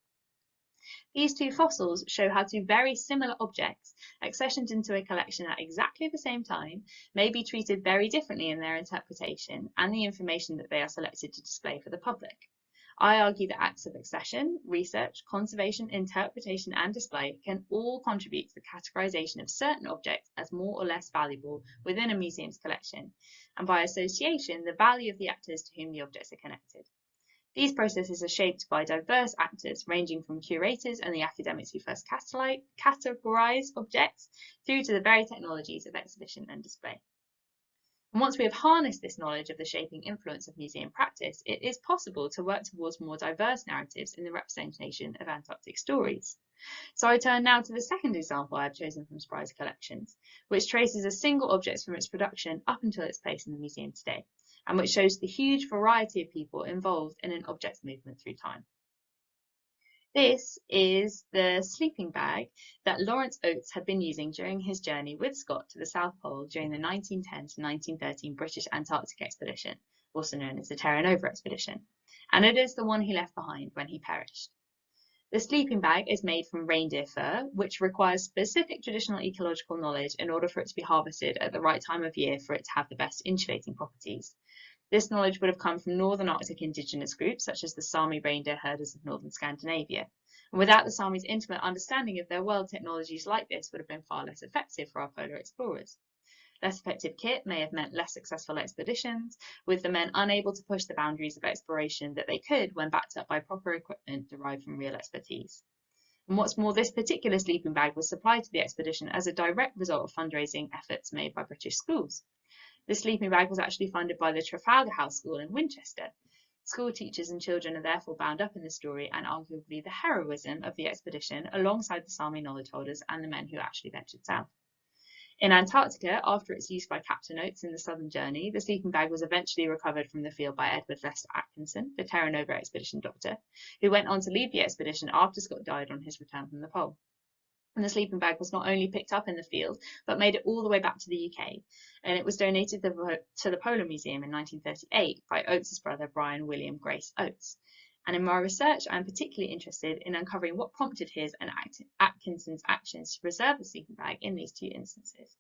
These two fossils show how two very similar objects, accessioned into a collection at exactly the same time, may be treated very differently in their interpretation and the information that they are selected to display for the public. I argue that acts of accession, research, conservation, interpretation, and display can all contribute to the categorization of certain objects as more or less valuable within a museum's collection, and by association, the value of the actors to whom the objects are connected. These processes are shaped by diverse actors, ranging from curators and the academics who first categorize objects, through to the very technologies of exhibition and display. And once we have harnessed this knowledge of the shaping influence of museum practice, it is possible to work towards more diverse narratives in the representation of Antarctic stories. So I turn now to the second example I've chosen from Spry's collections, which traces a single object from its production up until its place in the museum today, and which shows the huge variety of people involved in an object's movement through time. This is the sleeping bag that Lawrence Oates had been using during his journey with Scott to the South Pole during the 1910 to 1913 British Antarctic expedition, also known as the Terra Nova expedition, and it is the one he left behind when he perished. The sleeping bag is made from reindeer fur, which requires specific traditional ecological knowledge in order for it to be harvested at the right time of year for it to have the best insulating properties. This knowledge would have come from northern Arctic indigenous groups, such as the Sami reindeer herders of northern Scandinavia. And without the Sami's intimate understanding of their world, technologies like this would have been far less effective for our polar explorers. Less effective kit may have meant less successful expeditions, with the men unable to push the boundaries of exploration that they could when backed up by proper equipment derived from real expertise. And what's more, this particular sleeping bag was supplied to the expedition as a direct result of fundraising efforts made by British schools. The sleeping bag was actually funded by the Trafalgar House School in Winchester. School teachers and children are therefore bound up in the story and arguably the heroism of the expedition, alongside the Sami knowledge holders and the men who actually ventured south. In Antarctica, after its use by Captain Oates in the Southern Journey, the sleeping bag was eventually recovered from the field by Edward Lester Atkinson, the Terra Nova expedition doctor, who went on to lead the expedition after Scott died on his return from the pole. And the sleeping bag was not only picked up in the field, but made it all the way back to the UK, and it was donated to the Polar Museum in 1938 by Oates' brother Brian William Grace Oates. And in my research, I'm particularly interested in uncovering what prompted his and Atkinson's actions to preserve the sleeping bag in these two instances.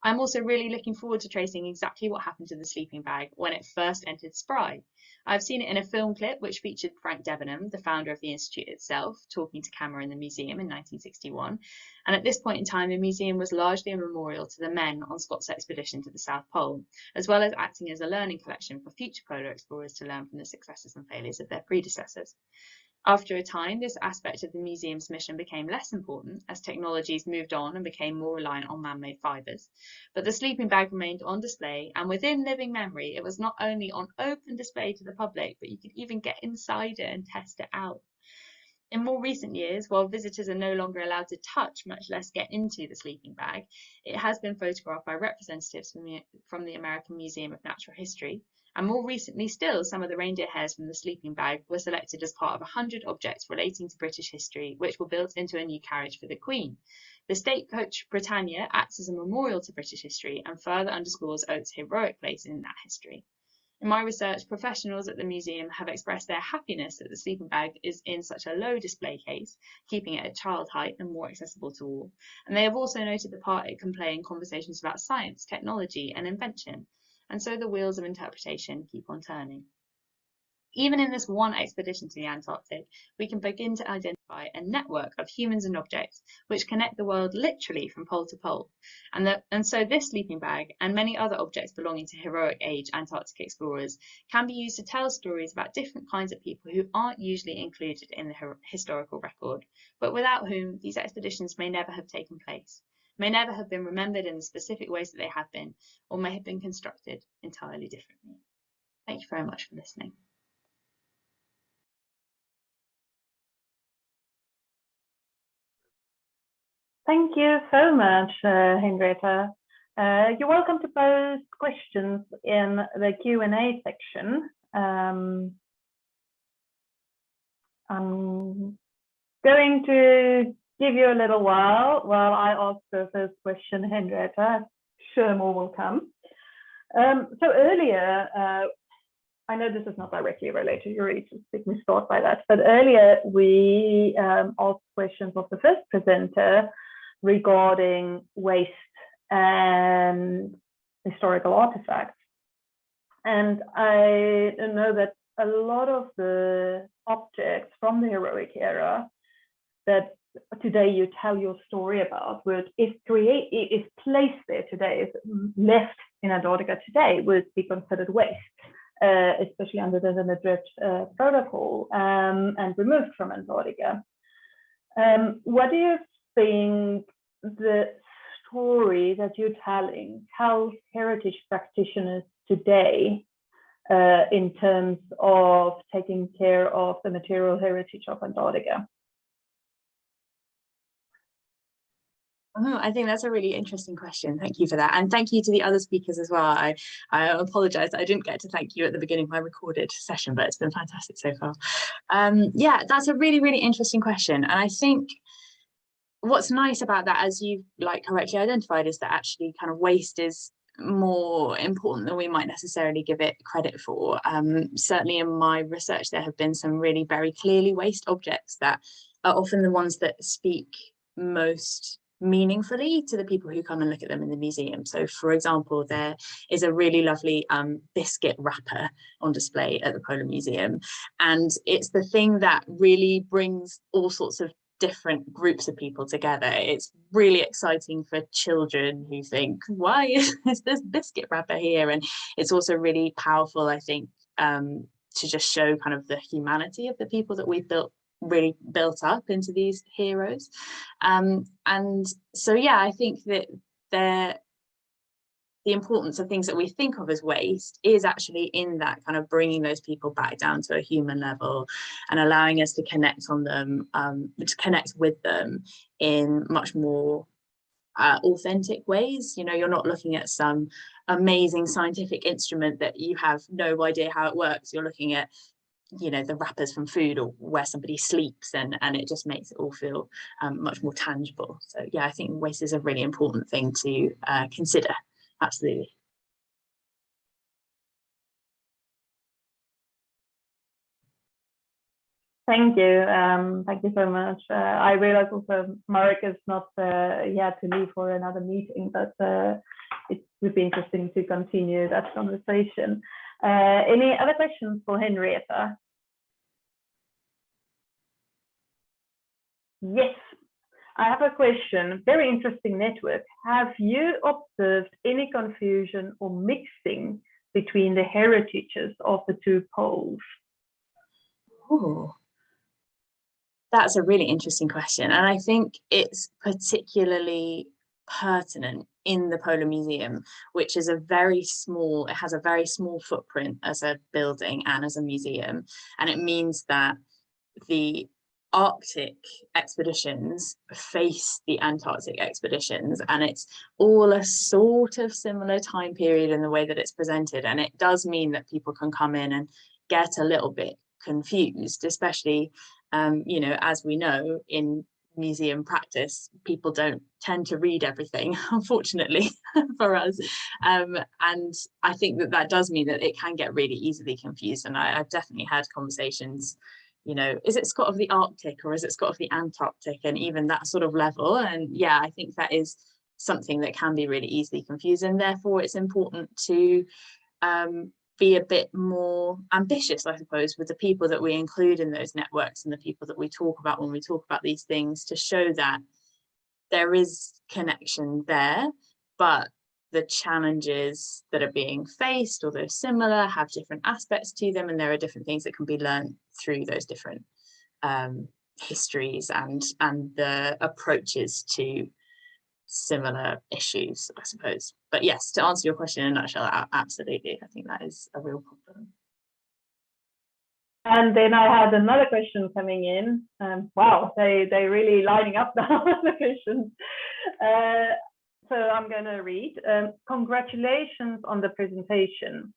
I'm also really looking forward to tracing exactly what happened to the sleeping bag when it first entered Spry. I've seen it in a film clip which featured Frank Debenham, the founder of the Institute itself, talking to camera in the museum in 1961. And at this point in time, the museum was largely a memorial to the men on Scott's expedition to the South Pole, as well as acting as a learning collection for future polar explorers to learn from the successes and failures of their predecessors. After a time, this aspect of the museum's mission became less important as technologies moved on and became more reliant on man-made fibres. But the sleeping bag remained on display, and within living memory, it was not only on open display to the public, but you could even get inside it and test it out. In more recent years, while visitors are no longer allowed to touch, much less get into the sleeping bag, it has been photographed by representatives from the American Museum of Natural History. And more recently still, some of the reindeer hairs from the sleeping bag were selected as part of 100 objects relating to British history, which were built into a new carriage for the Queen. The stagecoach Britannia acts as a memorial to British history and further underscores Oates' heroic place in that history. In my research, professionals at the museum have expressed their happiness that the sleeping bag is in such a low display case, keeping it at child height and more accessible to all. And they have also noted the part it can play in conversations about science, technology, and invention. And so the wheels of interpretation keep on turning. Even in this one expedition to the Antarctic, we can begin to identify a network of humans and objects which connect the world literally from pole to pole. And so this sleeping bag and many other objects belonging to heroic age Antarctic explorers can be used to tell stories about different kinds of people who aren't usually included in the historical record, but without whom these expeditions may never have taken place, may never have been remembered in the specific ways that they have been, or may have been constructed entirely differently. Thank you very much for listening. Thank you so much, Henrietta. You're welcome to post questions in the Q&A section. I'm going to give you a little while I ask the first question, Henrietta. Sure, more will come. So earlier, I know this is not directly related to your research, let me start by that, but earlier we asked questions of the first presenter regarding waste and historical artifacts. And I know that a lot of the objects from the heroic era that today you tell your story about if placed there today, if left in Antarctica today, would be considered waste, especially under the Madrid protocol, and removed from Antarctica. What do you think the story that you're telling tells heritage practitioners today in terms of taking care of the material heritage of Antarctica? Oh, I think that's a really interesting question. Thank you for that. And thank you to the other speakers as well. I apologize that I didn't get to thank you at the beginning of my recorded session, but it's been fantastic so far. Yeah, that's a really, really interesting question. And I think what's nice about that, as you've correctly identified, is that actually kind of waste is more important than we might necessarily give it credit for. Certainly in my research, there have been some really very clearly waste objects that are often the ones that speak most meaningfully to the people who come and look at them in the museum. So for example, there is a really lovely biscuit wrapper on display at the Polar Museum, and it's the thing that really brings all sorts of different groups of people together. It's really exciting for children who think, why is this biscuit wrapper here? And it's also really powerful, I think, to just show kind of the humanity of the people that we've really built up into these heroes. And so yeah, I think that the importance of things that we think of as waste is actually in that kind of bringing those people back down to a human level and allowing us to connect on them, to connect with them in much more authentic ways. You know, you're not looking at some amazing scientific instrument that you have no idea how it works. You're looking at, you know, the wrappers from food or where somebody sleeps, and it just makes it all feel much more tangible. So yeah, I think waste is a really important thing to consider. Absolutely. Thank you. Thank you so much. I realize also Marek is not to leave for another meeting, but it would be interesting to continue that conversation. Any other questions for Henrietta? Yes, I have a question. Very interesting network. Have you observed any confusion or mixing between the heritages of the two poles? Oh, that's a really interesting question. And I think it's particularly pertinent in the Polar Museum, which is it has a very small footprint as a building and as a museum. And it means that the Arctic expeditions face the Antarctic expeditions, and it's all a sort of similar time period in the way that it's presented. And it does mean that people can come in and get a little bit confused, especially, you know, as we know, in museum practice, people don't tend to read everything, unfortunately, for us. And I think that does mean that it can get really easily confused. And I've definitely had conversations, you know, is it Scott of the Arctic or is it Scott of the Antarctic, and even that sort of level. And yeah, I think that is something that can be really easily confused, and therefore it's important to be a bit more ambitious, I suppose, with the people that we include in those networks and the people that we talk about when we talk about these things, to show that there is connection there, but the challenges that are being faced, although similar, have different aspects to them, and there are different things that can be learned through those different histories and the approaches to similar issues, I suppose. But yes, to answer your question in a nutshell, absolutely, I think that is a real problem. And then I had another question coming in. Wow, they really lining up now, the questions. So I'm going to read. Congratulations on the presentation.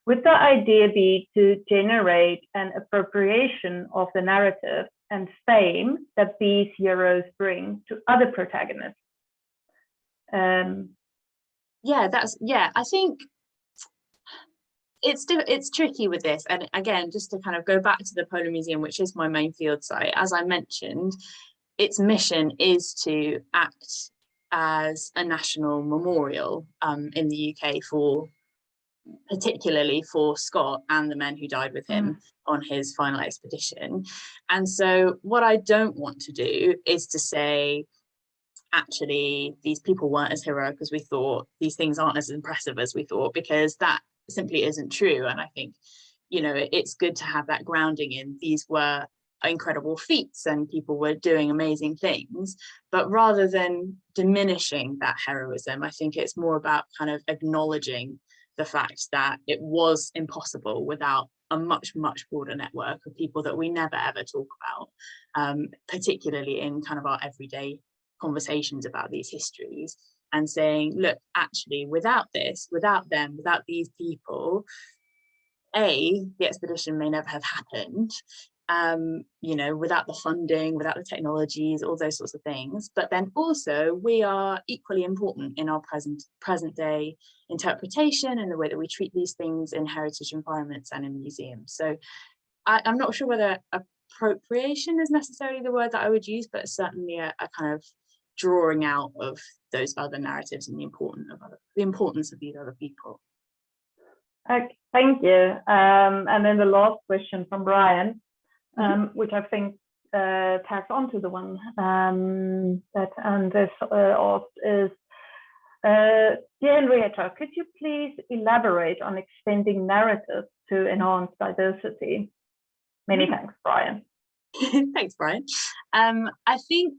Would the idea be to generate an appropriation of the narrative and fame that these heroes bring to other protagonists? Yeah, I think it's tricky with this. And again, just to kind of go back to the Polar Museum, which is my main field site, as I mentioned, its mission is to act as a national memorial in the UK particularly for Scott and the men who died with him on his final expedition. And so what I don't want to do is to say, actually, these people weren't as heroic as we thought, these things aren't as impressive as we thought, because that simply isn't true. And I think, it's good to have that grounding in these were incredible feats and people were doing amazing things. But rather than diminishing that heroism, I think it's more about kind of acknowledging the fact that it was impossible without a much, much broader network of people that we never ever talk about, particularly in kind of our everyday conversations about these histories, and saying, look, actually, without this, without them, without these people, the expedition may never have happened, without the funding, without the technologies, all those sorts of things. But then also we are equally important in our present day interpretation and the way that we treat these things in heritage environments and in museums. So I'm not sure whether appropriation is necessarily the word that I would use, but certainly a kind of drawing out of those other narratives and the importance of these other people. Okay, thank you. And then the last question from Brian, which I think tags onto the one that Anders asked is, dear Henrietta, could you please elaborate on extending narratives to enhance diversity? Many thanks, Brian. Thanks, Brian. I think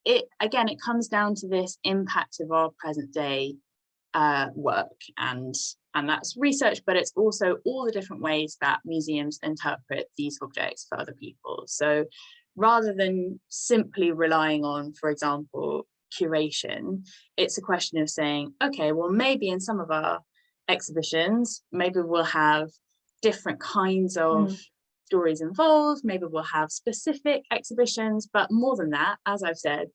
it comes down to this impact of our present day work, and that's research, but it's also all the different ways that museums interpret these objects for other people. So rather than simply relying on, for example, curation, it's a question of saying, okay, well, maybe in some of our exhibitions, maybe we'll have different kinds of stories involved, maybe we'll have specific exhibitions, but more than that, as I've said,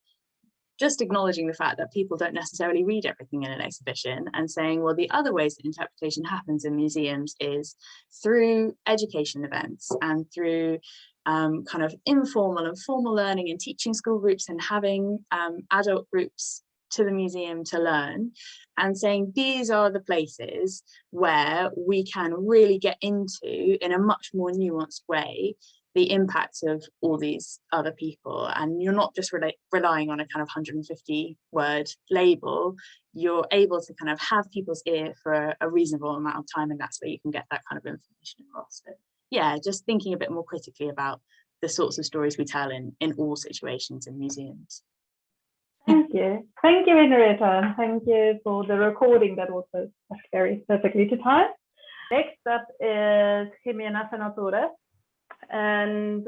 just acknowledging the fact that people don't necessarily read everything in an exhibition, and saying, well, the other ways that interpretation happens in museums is through education events and through kind of informal and formal learning in teaching school groups, and having adult groups to the museum to learn, and saying these are the places where we can really get into, in a much more nuanced way, the impact of all these other people. And you're not just relying on a kind of 150 word label, you're able to kind of have people's ear for a reasonable amount of time, and that's where you can get that kind of information across. So yeah, just thinking a bit more critically about the sorts of stories we tell in all situations in museums. Thank you, Henrietta. Thank you for the recording that also very perfectly to time. Next up is Jimena Senatore, and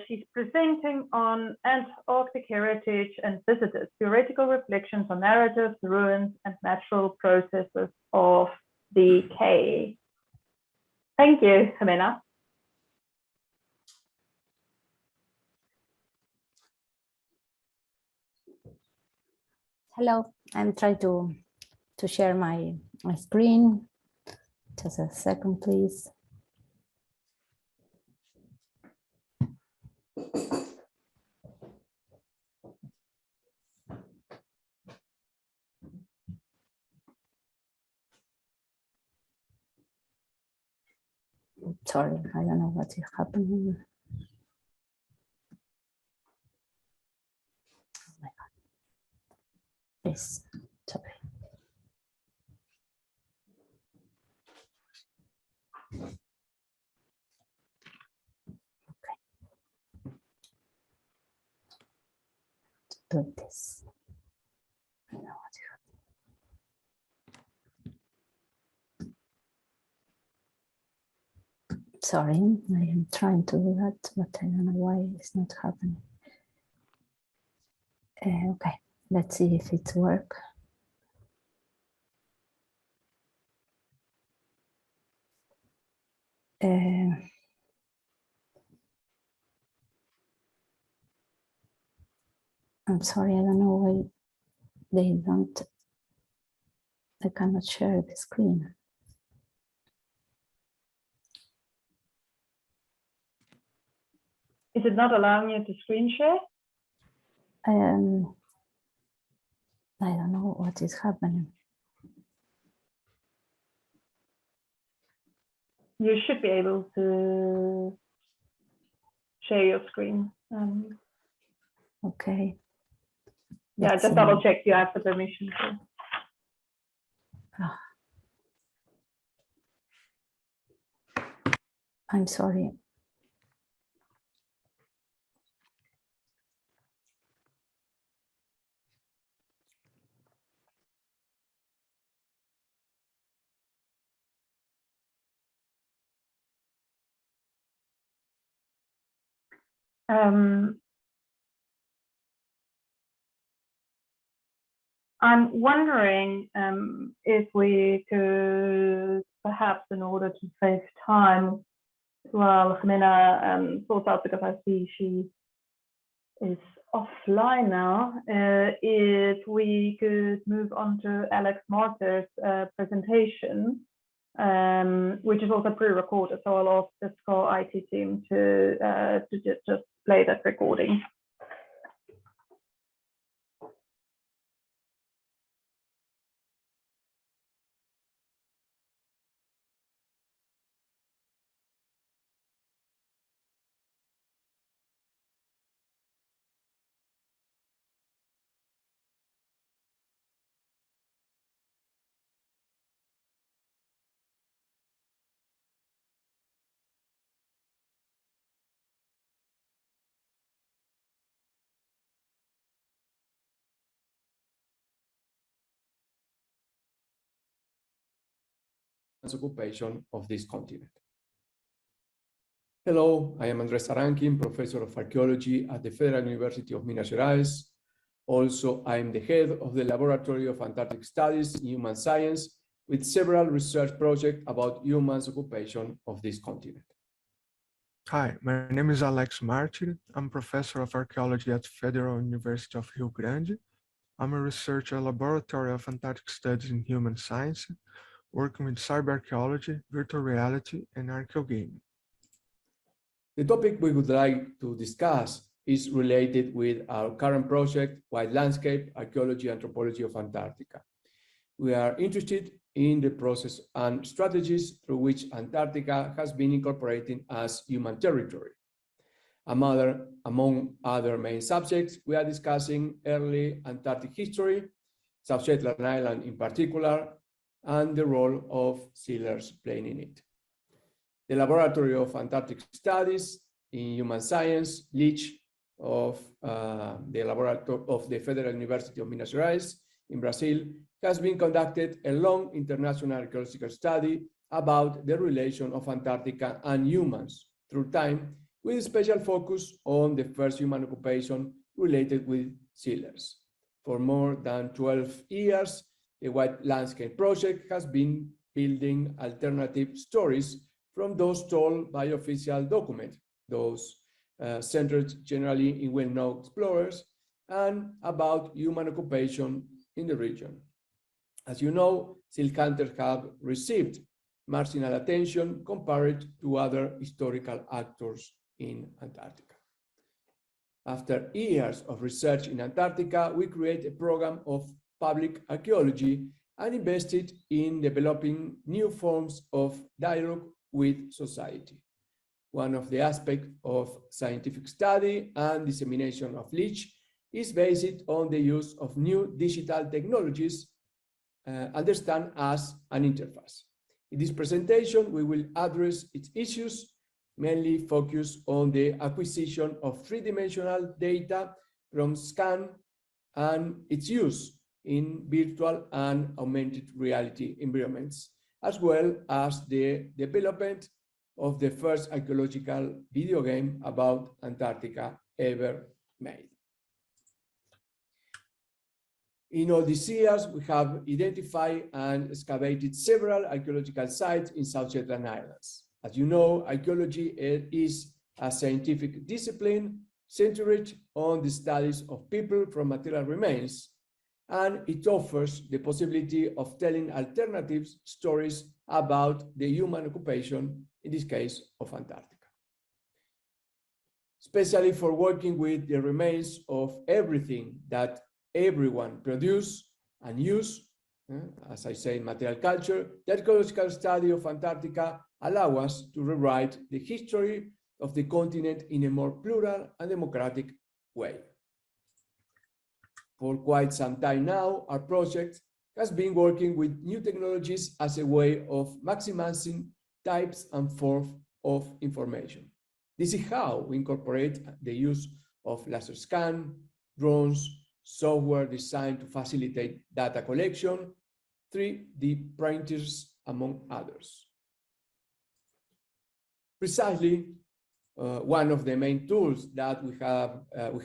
she's presenting on Antarctic heritage and visitors, theoretical reflections on narratives, ruins, and natural processes of decay. Thank you, Jimena. Hello, I'm trying to share my screen. Just a second, please. Sorry, I don't know what is happening. Oh my God. Yes, sorry. Okay. Do this. I don't know what is happening. Sorry, I am trying to do that, but I don't know why it's not happening. Okay, let's see if it works. I'm sorry, I don't know why they don't I cannot share the screen. Is it not allowing you to screen share? I don't know what is happening. You should be able to share your screen. Okay. Yeah, Let's just see. double check you have the permission. Ah. I'm sorry. I'm wondering if we could perhaps, in order to save time, while Jimena sorts out, because I see she is offline now, if we could move on to Alex Martyr's presentation, which is also pre-recorded. So I'll ask the SCAR IT team to just play that recording. Occupation of this continent. Hello, I am Andrés Aranquin, professor of archaeology at the Federal University of Minas Gerais. Also, I am the head of the Laboratory of Antarctic Studies in Human Science, with several research projects about humans' occupation of this continent. Hi, my name is Alex Martyr. I'm professor of archaeology at Federal University of Rio Grande. I'm a researcher at Laboratory of Antarctic Studies in Human Science, working with cyberarchaeology, virtual reality, and archaeogaming. The topic we would like to discuss is related with our current project, Wild Landscape, Archaeology, Anthropology of Antarctica. We are interested in the process and strategies through which Antarctica has been incorporated as human territory. Among other main subjects, we are discussing early Antarctic history, South Shetland Island in particular, and the role of sealers playing in it. The Laboratory of Antarctic Studies in Human Science, LICH, of the Federal University of Minas Gerais in Brazil, has been conducted a long international archaeological study about the relation of Antarctica and humans through time, with a special focus on the first human occupation related with sealers. For more than 12 years, the Wild Landscape Project has been building alternative stories from those told by official documents, those centered generally in well-known explorers, and about human occupation in the region. As you know, seal hunters have received marginal attention compared to other historical actors in Antarctica. After years of research in Antarctica, we created a program of public archaeology and invested in developing new forms of dialogue with society. One of the aspects of scientific study and dissemination of LICH is based on the use of new digital technologies, understood as an interface. In this presentation, we will address its issues, mainly focus on the acquisition of three-dimensional data from scan and its use in virtual and augmented reality environments, as well as the development of the first archaeological video game about Antarctica ever made. In all these years, we have identified and excavated several archaeological sites in South Shetland Islands. As you know, archaeology is a scientific discipline centered on the studies of people from material remains, and it offers the possibility of telling alternative stories about the human occupation, in this case of Antarctica. Especially for working with the remains of everything that everyone produce and use, as I say, material culture, the archaeological study of Antarctica allows us to rewrite the history of the continent in a more plural and democratic way. For quite some time now, our project has been working with new technologies as a way of maximizing types and forms of information. This is how we incorporate the use of laser scan, drones, software designed to facilitate data collection, 3D printers, among others. Precisely, one of the main tools that we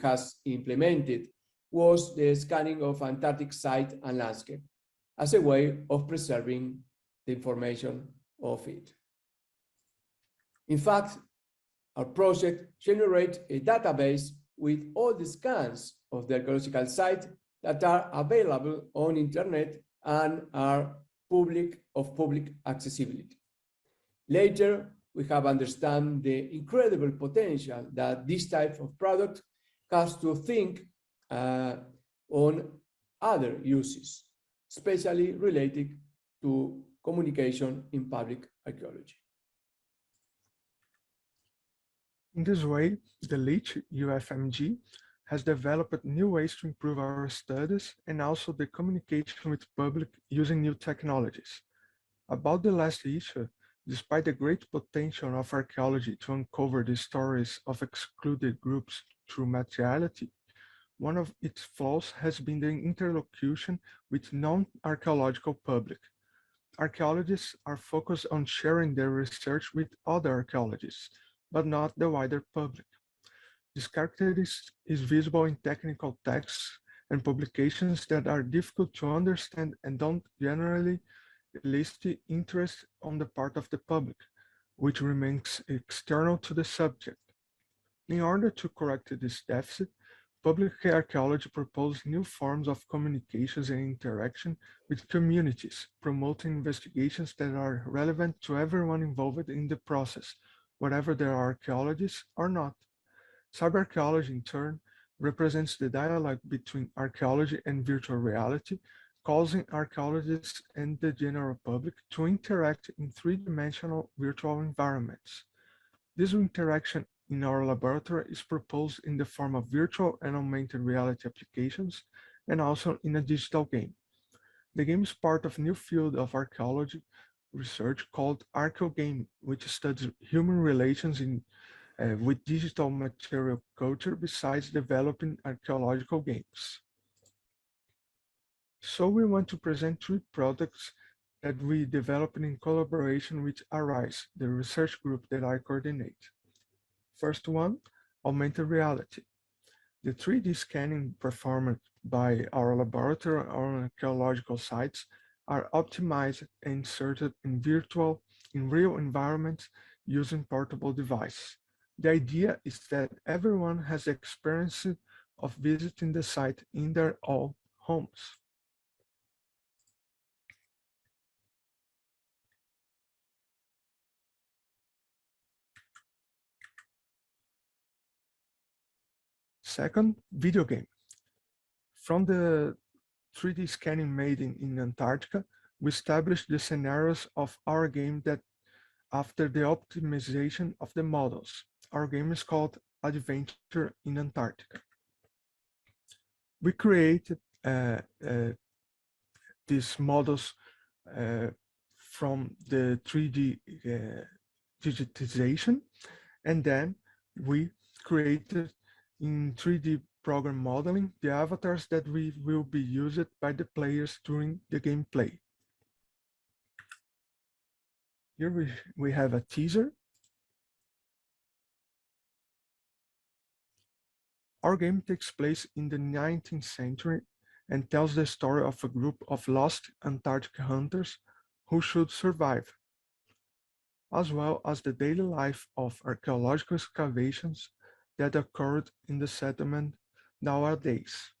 has implemented was the scanning of Antarctic site and landscape as a way of preserving the information of it. In fact, our project generates a database with all the scans of the archaeological site that are available on internet and are of public accessibility. Later, we have understand the incredible potential that this type of product has to think on other uses, especially related to communication in public archaeology. In this way, the LEACH UFMG has developed new ways to improve our studies and also the communication with public using new technologies. About the last issue, despite the great potential of archaeology to uncover the stories of excluded groups through materiality, one of its flaws has been the interlocution with non-archaeological public. Archaeologists are focused on sharing their research with other archaeologists, but not the wider public. This characteristic is visible in technical texts and publications that are difficult to understand and don't generally elicit interest on the part of the public, which remains external to the subject. In order to correct this deficit, public archaeology proposes new forms of communications and interaction with communities, promoting investigations that are relevant to everyone involved in the process, whether they are archaeologists or not. Cyberarchaeology, in turn, represents the dialogue between archaeology and virtual reality, causing archaeologists and the general public to interact in three-dimensional virtual environments. This interaction in our laboratory is proposed in the form of virtual and augmented reality applications and also in a digital game. The game is part of a new field of archaeology research called archaeogaming, which studies human relations with digital material culture besides developing archaeological games. So we want to present three products that we developed in collaboration with ARISE, the research group that I coordinate. First one, augmented reality. The 3D scanning performed by our laboratory on archaeological sites are optimized and inserted in real environments using portable devices. The idea is that everyone has the experience of visiting the site in their own homes. Second, video game. From the 3D scanning made in Antarctica, we established the scenarios of our game that after the optimization of the models. Our game is called Adventure in Antarctica. We created these models from the 3D digitization, and then we created in 3D program modeling the avatars that will be used by the players during the gameplay. Here we have a teaser. Our game takes place in the 19th century and tells the story of a group of lost Antarctic hunters who should survive, as well as the daily life of archaeological excavations that occurred in the settlement nowadays.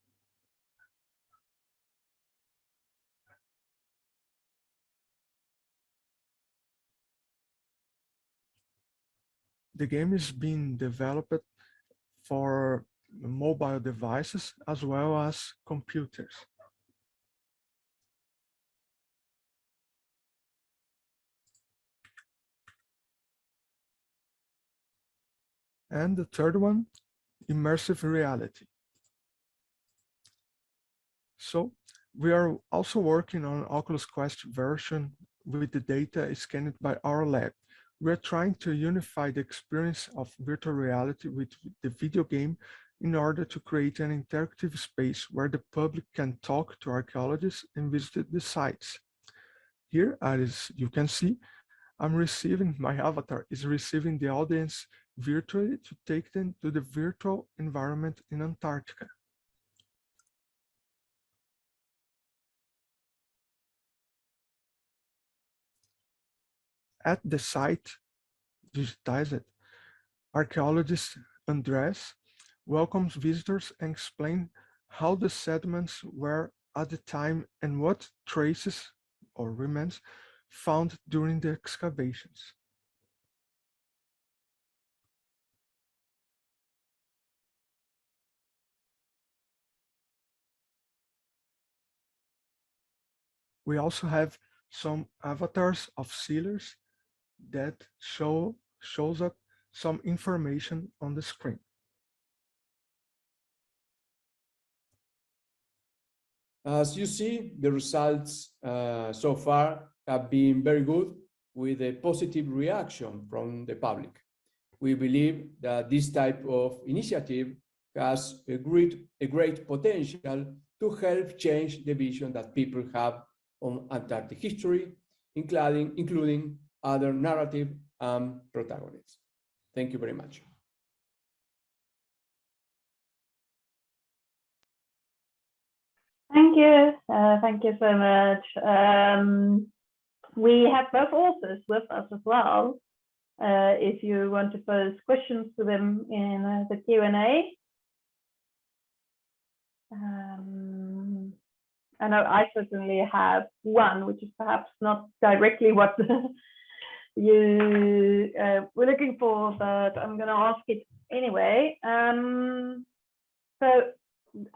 The game is being developed for mobile devices as well as computers. And the third one, immersive reality. So we are also working on Oculus Quest version with the data scanned by our lab. We're trying to unify the experience of virtual reality with the video game in order to create an interactive space where the public can talk to archaeologists and visit the sites. Here, as you can see, my avatar is receiving the audience virtually to take them to the virtual environment in Antarctica. At the site, digitized, archaeologist Andres welcomes visitors and explains how the sediments were at the time and what traces or remains found during the excavations. We also have some avatars of sealers that shows up some information on the screen. As you see, the results so far have been very good, with a positive reaction from the public. We believe that this type of initiative has a great potential to help change the vision that people have on Antarctic history, including other narrative and protagonists. Thank you very much. Thank you. Thank you so much. We have both authors with us as well. If you want to pose questions to them in the Q&A. I know I certainly have one, which is perhaps not directly what you were looking for, but I'm going to ask it anyway. So,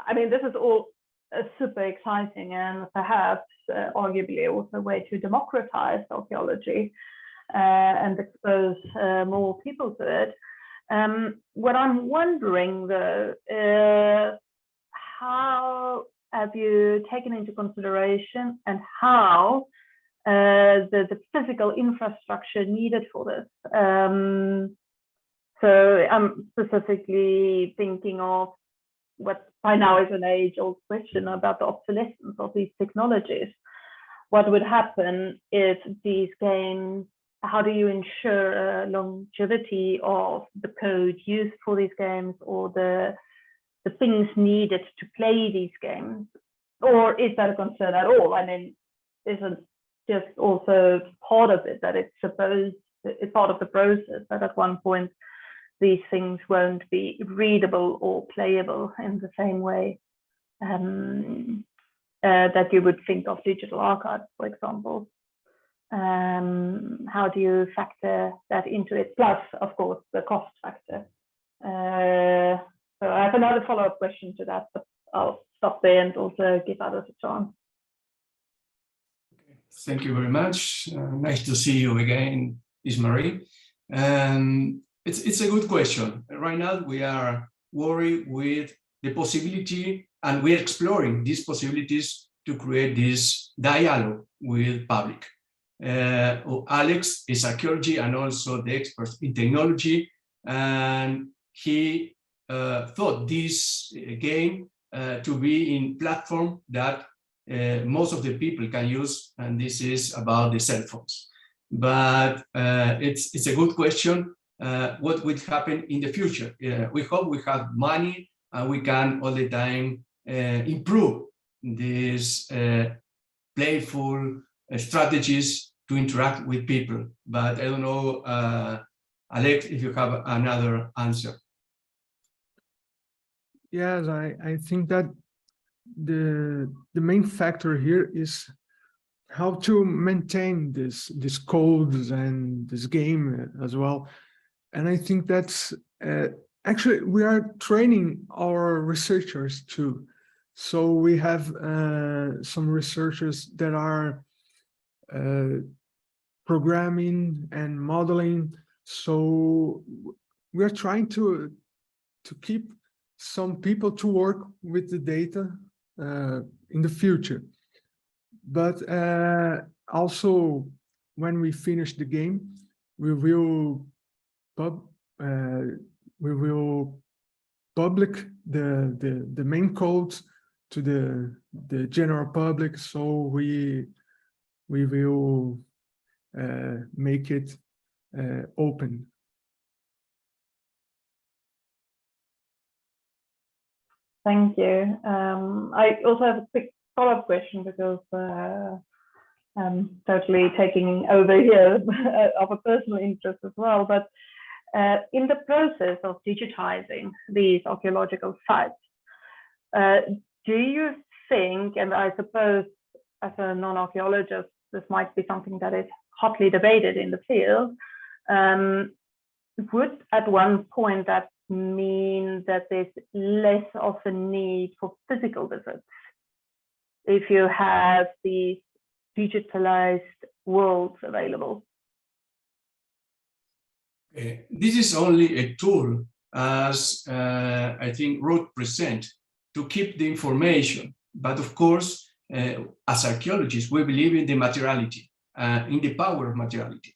I mean, this is all super exciting and perhaps arguably also a way to democratize archaeology and expose more people to it. What I'm wondering though is, how have you taken into consideration and how the physical infrastructure needed for this? So I'm specifically thinking of what by now is an age-old question about the obsolescence of these technologies. What would happen if these games, how do you ensure longevity of the code used for these games or the things needed to play these games? Or is that a concern at all? I mean, isn't just also part of it that it's part of the process that at one point these things won't be readable or playable in the same way that you would think of digital archives, for example. How do you factor that into it? Plus, of course, the cost factor. So I have another follow-up question to that, but I'll stop there and also give others a chance. Thank you very much. Nice to see you again, Lize-Marié. It's a good question. Right now, we are worried with the possibility, and we're exploring these possibilities to create this dialogue with public. Alex is archaeology and also the expert in technology, and he thought this game to be in platform that most of the people can use, and this is about the cell phones. But it's a good question. What will happen in the future? We hope we have money and we can all the time improve these playful strategies to interact with people. But I don't know, Alex, if you have another answer. Yes, I think that the main factor here is how to maintain this codes and this game as well. And I think that's actually, we are training our researchers too. So we have some researchers that are programming and modeling. So we are trying to keep some people to work with the data in the future. But also, when we finish the game, we will public the main codes to the general public. So we will make it open. Thank you. I also have a quick follow-up question because I'm totally taking over here of a personal interest as well. But in the process of digitizing these archaeological sites, do you think, and I suppose as a non-archaeologist, this might be something that is hotly debated in the field, would at one point that mean that there's less of a need for physical visits if you have these digitalized worlds available? This is only a tool, as I think Ruth present, to keep the information. But of course, as archaeologists, we believe in the materiality, in the power of materiality.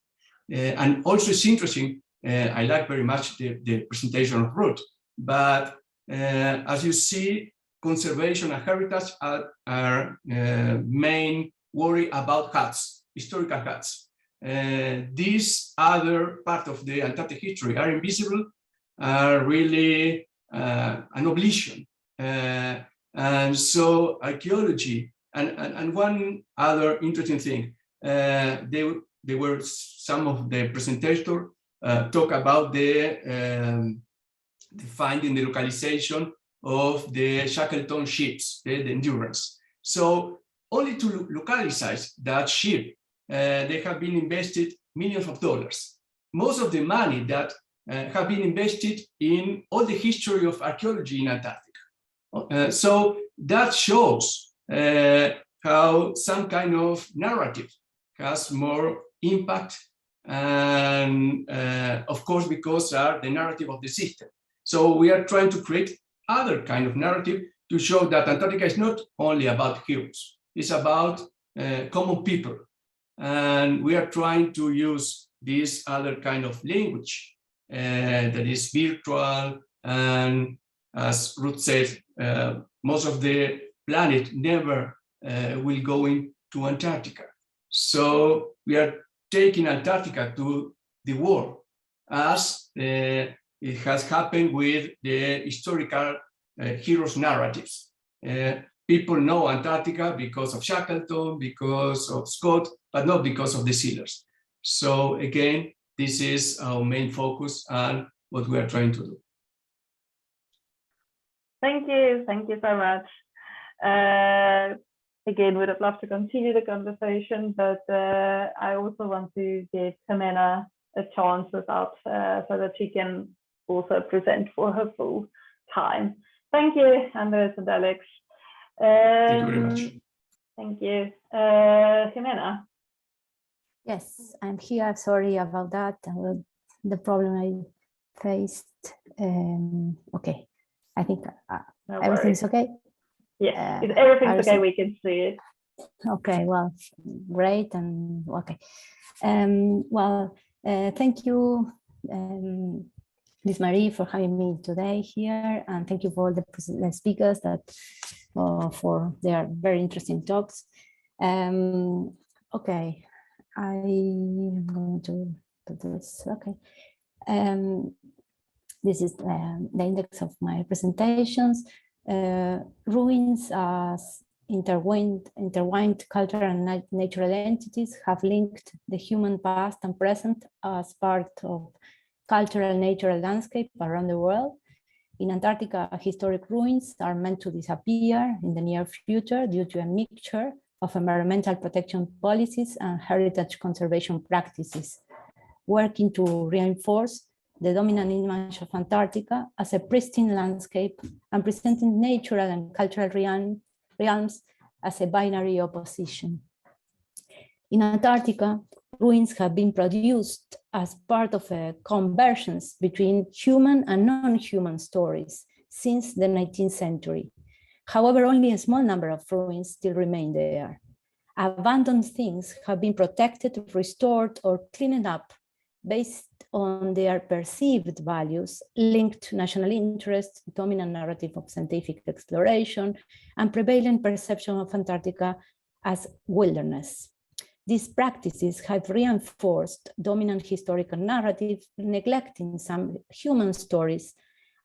And also it's interesting, I like very much the presentation of Ruth, but as you see, conservation and heritage are main worry about huts, historical huts. These other part of the Antarctic history are invisible, are really an oblivion. And so archaeology, and one other interesting thing, they were some of the presentators talk about the finding the localization of the Shackleton ships, the Endurance. So only to localize that ship, they have been invested millions of dollars. Most of the money that have been invested in all the history of archaeology in Antarctica. So that shows how some kind of narrative has more impact, and of course, because are the narrative of the system. So we are trying to create other kind of narrative to show that Antarctica is not only about heroes, it's about common people. And we are trying to use this other kind of language that is virtual, and as Ruth said, most of the planet never will go into Antarctica. So we are taking Antarctica to the world, as it has happened with the historical heroes narratives. People know Antarctica because of Shackleton, because of Scott, but not because of the sealers. So again, this is our main focus and what we are trying to do. Thank you so much. Again, would have loved to continue the conversation, but I also want to give Jimena a chance without, so that she can also present for her full time. Thank you, Anders and Alex. Thank you very much. Thank you. Jimena. Yes, I'm here. Sorry about that. The problem I faced. Okay, I think No everything's worries. okay. Yeah, if everything's okay, we can see it. Okay, well, great, and okay. Well, thank you, Lize-Marié, for having me today here, and thank you for the speakers that for their very interesting talks. Okay, I'm going to do this. Okay, this is the index of my presentations. Ruins as intertwined cultural and natural entities have linked the human past and present as part of cultural natural landscape around the world. In Antarctica, historic ruins are meant to disappear in the near future due to a mixture of environmental protection policies and heritage conservation practices, working to reinforce the dominant image of Antarctica as a pristine landscape and presenting natural and cultural realms as a binary opposition. In Antarctica, ruins have been produced as part of a convergence between human and non-human stories since the 19th century. However, only a small number of ruins still remain there. Abandoned things have been protected, restored, or cleaned up based on their perceived values linked to national interest, dominant narrative of scientific exploration, and prevalent perception of Antarctica as wilderness. These practices have reinforced dominant historical narrative, neglecting some human stories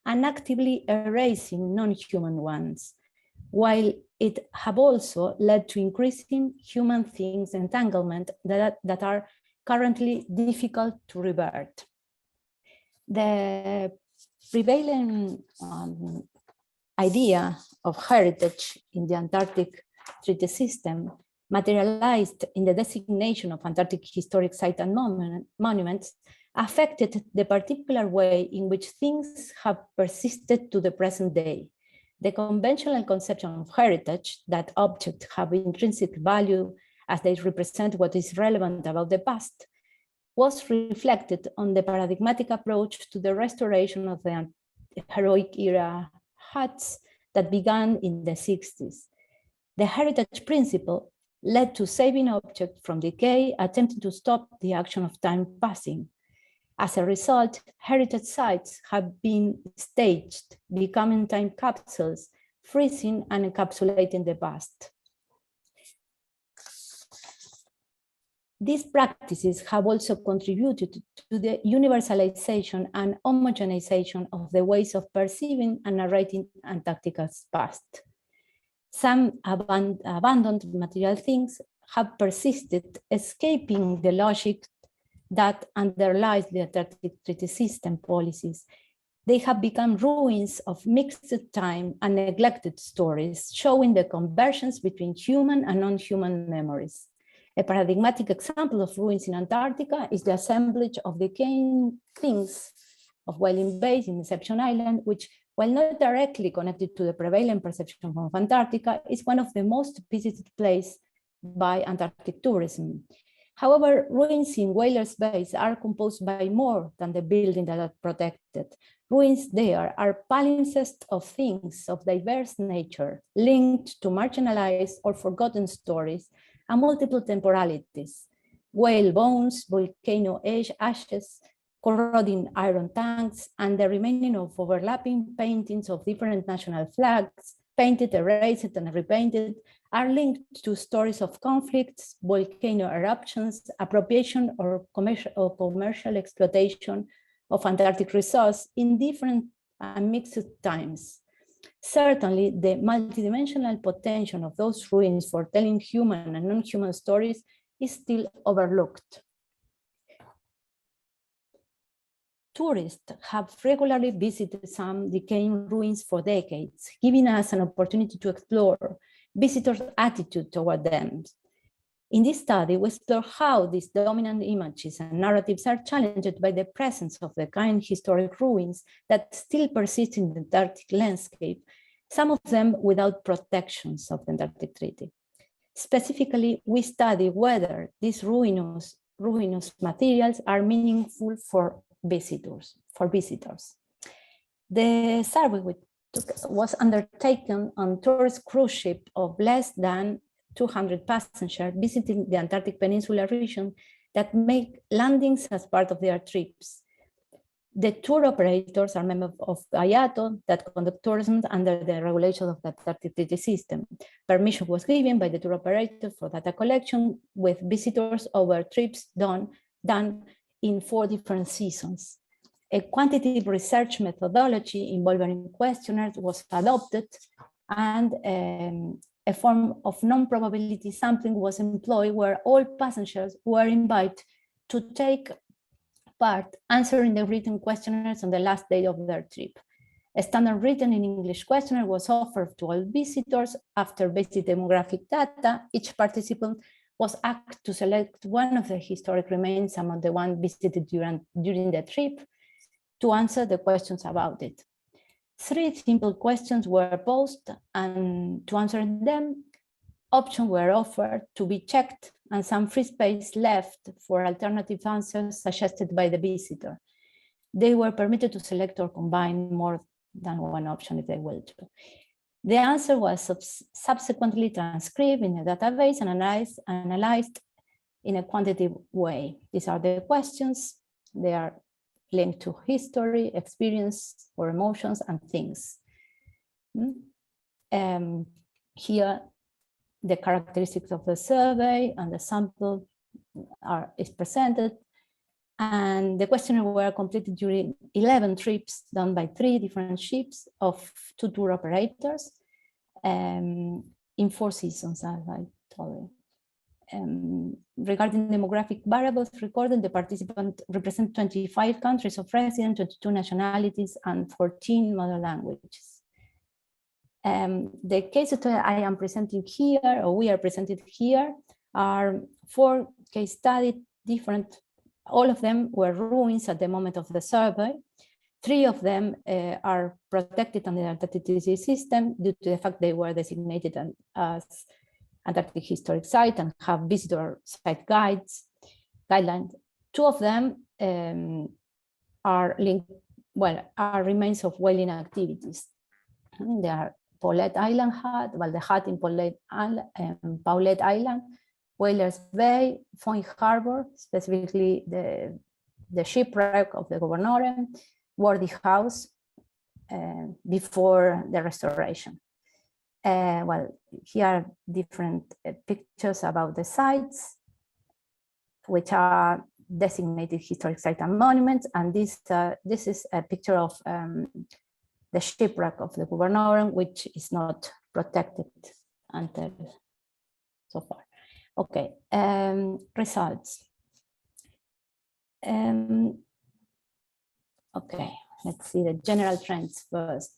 and actively erasing non-human ones, while it have also led to increasing human things entanglement that are currently difficult to revert. The prevailing idea of heritage in the Antarctic treaty system materialized in the designation of Antarctic historic sites and monuments affected the particular way in which things have persisted to the present day. The conventional conception of heritage, that objects have intrinsic value as they represent what is relevant about the past, was reflected on the paradigmatic approach to the restoration of the heroic era huts that began in the 60s. The heritage principle led to saving objects from decay, attempting to stop the action of time passing. As a result, heritage sites have been staged, becoming time capsules, freezing and encapsulating the past. These practices have also contributed to the universalization and homogenization of the ways of perceiving and narrating Antarctica's past. Some abandoned material things have persisted, escaping the logic that underlies the Antarctic treaty system policies. They have become ruins of mixed time and neglected stories, showing the convergence between human and non-human memories. A paradigmatic example of ruins in Antarctica is the assemblage of decaying things of Whaling Bay in Deception Island, which, while not directly connected to the prevalent perception of Antarctica, is one of the most visited places by Antarctic tourism. However, ruins in Whalers Bay are composed by more than the building that are protected. Ruins there are palimpsests of things of diverse nature, linked to marginalized or forgotten stories and multiple temporalities: whale bones, volcano ashes, corroding iron tanks, and the remaining of overlapping paintings of different national flags, painted, erased, and repainted, are linked to stories of conflicts, volcano eruptions, appropriation or commercial exploitation of Antarctic resources in different and mixed times. Certainly, the multidimensional potential of those ruins for telling human and non-human stories is still overlooked. Tourists have regularly visited some decaying ruins for decades, giving us an opportunity to explore visitors' attitude toward them. In this study, we explore how these dominant images and narratives are challenged by the presence of the kind historic ruins that still persist in the Antarctic landscape, some of them without protections of the Antarctic Treaty. Specifically, we study whether these ruinous materials are meaningful for visitors. The survey was undertaken on tourist cruise ship of less than 200 passengers visiting the Antarctic Peninsula region that make landings as part of their trips. The tour operators are members of IATO that conduct tourism under the regulations of the Antarctic Treaty System. Permission was given by the tour operator for data collection with visitors over trips done in 4 different seasons. A quantitative research methodology involving questionnaires was adopted, and a form of non-probability sampling was employed where all passengers were invited to take part answering the written questionnaires on the last day of their trip. A standard written in English questionnaire was offered to all visitors. After basic demographic data, each participant was asked to select one of the historic remains among the ones visited during the trip. to answer the questions about it. 3 simple questions were posed, and to answer them, options were offered to be checked and some free space left for alternative answers suggested by the visitor. They were permitted to select or combine more than one option if they will to. The answer was subsequently transcribed in a database and analyzed in a quantitative way. These are the questions. They are linked to history, experience, or emotions and things. Here, the characteristics of the survey and the sample is presented. And the questionnaire were completed during 11 trips done by 3 different ships of 2 tour operators in 4 seasons, as I told you. Regarding demographic variables recorded, the participants represent 25 countries of residence, 22 nationalities, and 14 mother languages. The cases that I am presenting here, or we are presented here, are 4 case studies, different. All of them were ruins at the moment of the survey. 3 of them are protected under the Antarctic system due to the fact they were designated as Antarctic historic site and have visitor site guidelines. 2 of them are linked, are remains of whaling activities. They are Paulet Island Hut, the hut in Paulet Island, Whalers Bay, Foyne Harbor, specifically the shipwreck of the Convenors, Wardy House before the restoration. Here are different pictures about the sites, which are designated historic sites and monuments. And this is a picture of the shipwreck of the Convenors, which is not protected until so far. Okay, results. Okay, let's see the general trends first.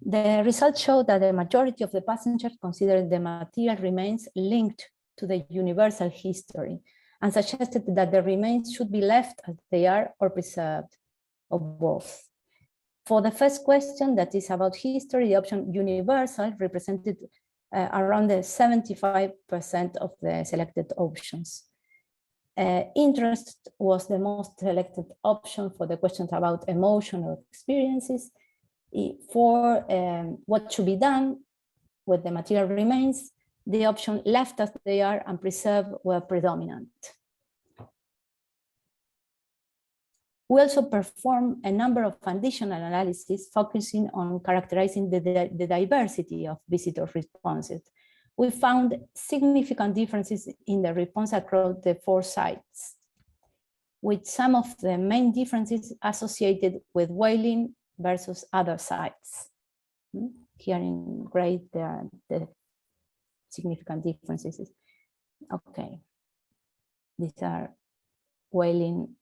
The results show that the majority of the passengers considered the material remains linked to the universal history and suggested that the remains should be left as they are or preserved, or both. For the first question, that is about history, the option universal represented around the 75% of the selected options. Interest was the most selected option for the questions about emotional experiences. For what should be done with the material remains, the option left as they are and preserved were predominant. We also performed a number of additional analyses focusing on characterizing the diversity of visitor responses. We found significant differences in the response across the 4 sites, with some of the main differences associated with whaling versus other sites. Here in gray, there are the significant differences. Okay, these are whaling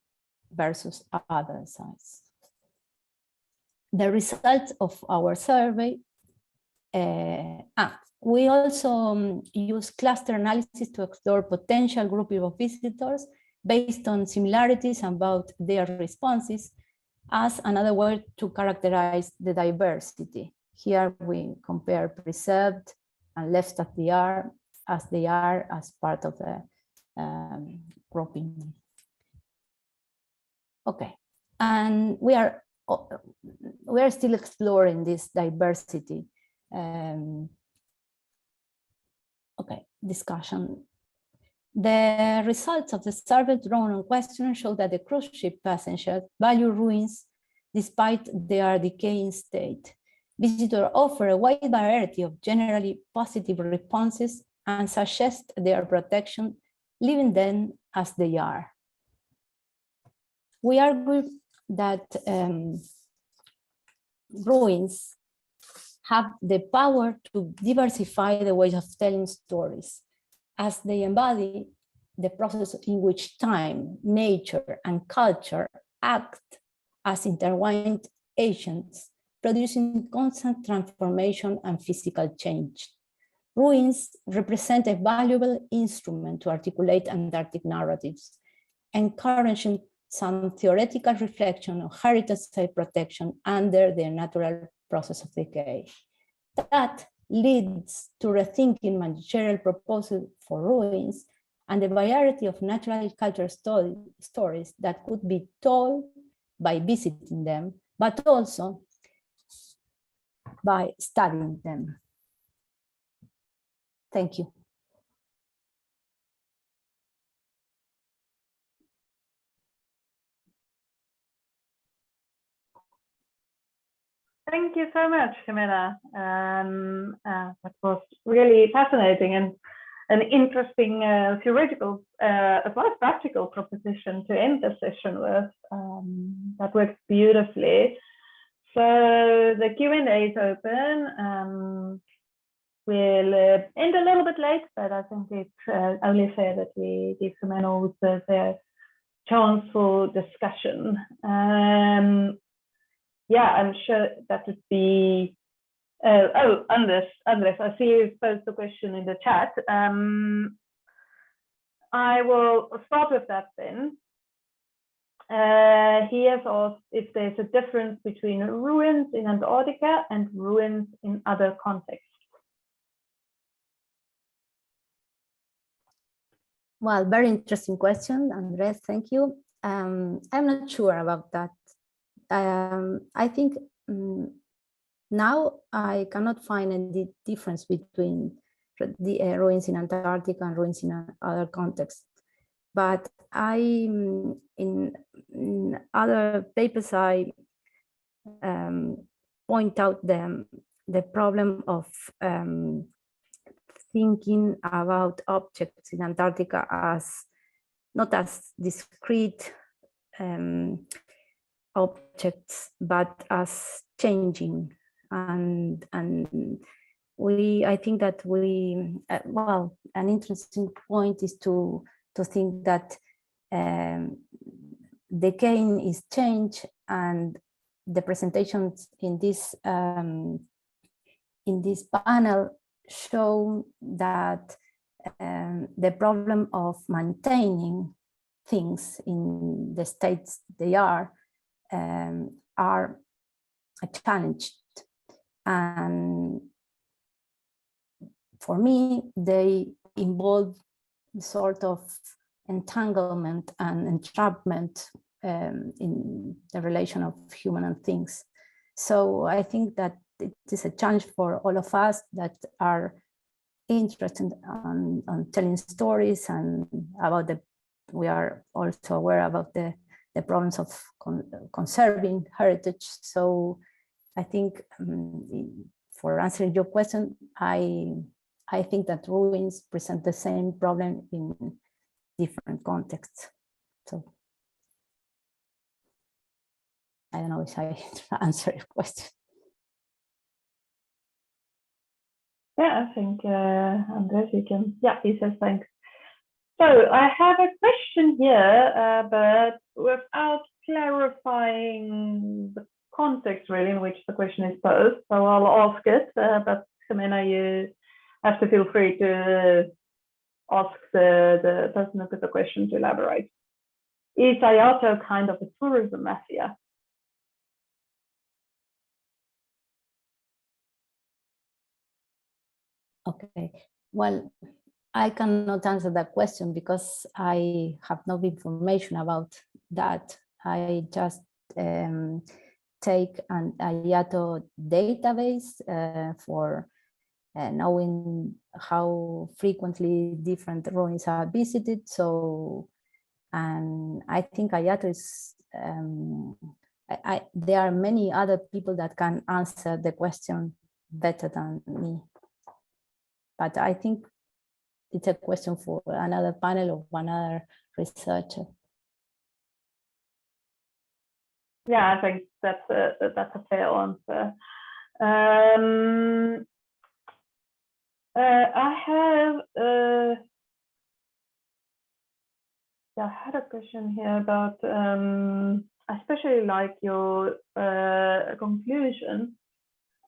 versus other sites. The results of our survey, we also use cluster analysis to explore potential grouping of visitors based on similarities about their responses as another way to characterize the diversity. Here we compare preserved and left as they are as part of the grouping. Okay, and we are still exploring this diversity. Okay, discussion. The results of the survey drawn on questionnaire show that the cruise ship passengers value ruins despite their decaying state. Visitors offer a wide variety of generally positive responses and suggest their protection, leaving them as they are. We argue that ruins have the power to diversify the ways of telling stories, as they embody the process in which time, nature, and culture act as intertwined agents, producing constant transformation and physical change. Ruins represent a valuable instrument to articulate Antarctic narratives, encouraging some theoretical reflection on heritage site protection under the natural process of decay. That leads to rethinking managerial proposals for ruins and the variety of natural culture stories that could be told by visiting them, but also by studying them. Thank you. Thank you so much, Jimena. That was really fascinating and an interesting theoretical as well as practical proposition to end the session with. That works beautifully. So the Q&A is open. We'll end a little bit late, but I think it's only fair that we give Jimena also the chance for discussion. Yeah, I'm sure that would be. Oh, Andres, I see you posed the question in the chat. I will start with that then. He has asked if there's a difference between ruins in Antarctica and ruins in other contexts. Well, very interesting question, Andres, thank you. I'm not sure about that. I think now I cannot find any difference between the ruins in Antarctica and ruins in other contexts. But in other papers, I point out the problem of thinking about objects in Antarctica as not as discrete objects, but as changing. And I think that well, an interesting point is to think that decaying is change, and the presentations in this panel show that the problem of maintaining things in the states they are challenged. And for me, they involve sort of entanglement and entrapment in the relation of human and things. So I think that it is a challenge for all of us that are interested on telling stories and about we are also aware about the problems of conserving heritage. So I think for answering your question, I think that ruins present the same problem in different contexts. So I don't know if I answer your question. Yeah, I think Andres, you can. Yeah, he says thanks. So I have a question here, but without clarifying the context really in which the question is posed. So I'll ask it, but Jimena, you have to feel free to ask the person who put the question to elaborate. Is Hayato kind of a tourism mafia? Okay, well, I cannot answer that question because I have no information about that. I just take an Hayato database for knowing how frequently different ruins are visited. So, and I think Hayato is, there are many other people that can answer the question better than me. But I think it's a question for another panel or another researcher. Yeah, I think that's a fair answer. I had a question here about, I especially like your conclusion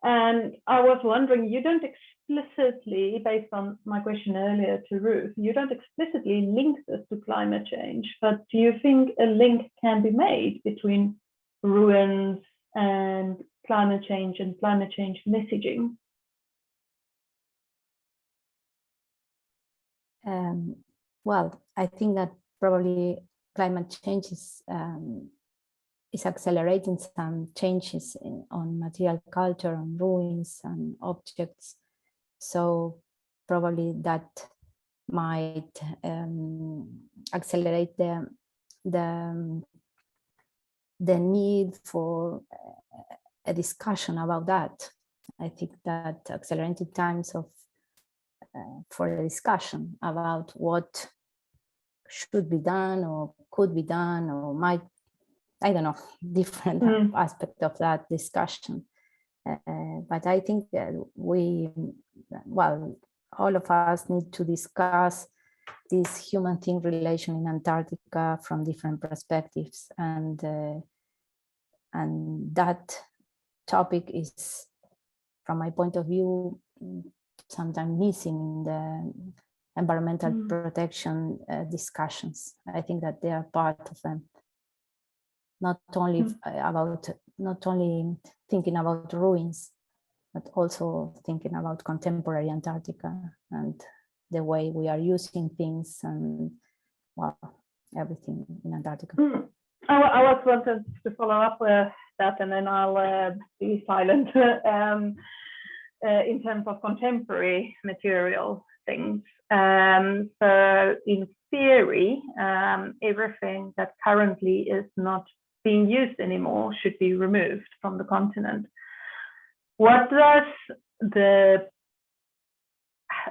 And I was wondering, you don't explicitly, based on my question earlier to Ruth, you don't explicitly link this to climate change, but do you think a link can be made between ruins and climate change messaging? Well, I think that probably climate change is accelerating some changes on material culture, on ruins and objects. So probably that might accelerate the need for a discussion about that. I think that accelerated times for a discussion about what should be done or could be done or might, I don't know, different aspect of that discussion. But I think that all of us need to discuss this human-thing relation in Antarctica from different perspectives, and that topic is, from my point of view, sometimes missing in the environmental protection discussions. I think that they are part of them. Not only thinking about ruins, but also thinking about contemporary Antarctica and the way we are using things and, well, everything in Antarctica. I was wanted to follow up with that, and then I'll be silent in terms of contemporary material things. So in theory, everything that currently is not being used anymore should be removed from the continent. What does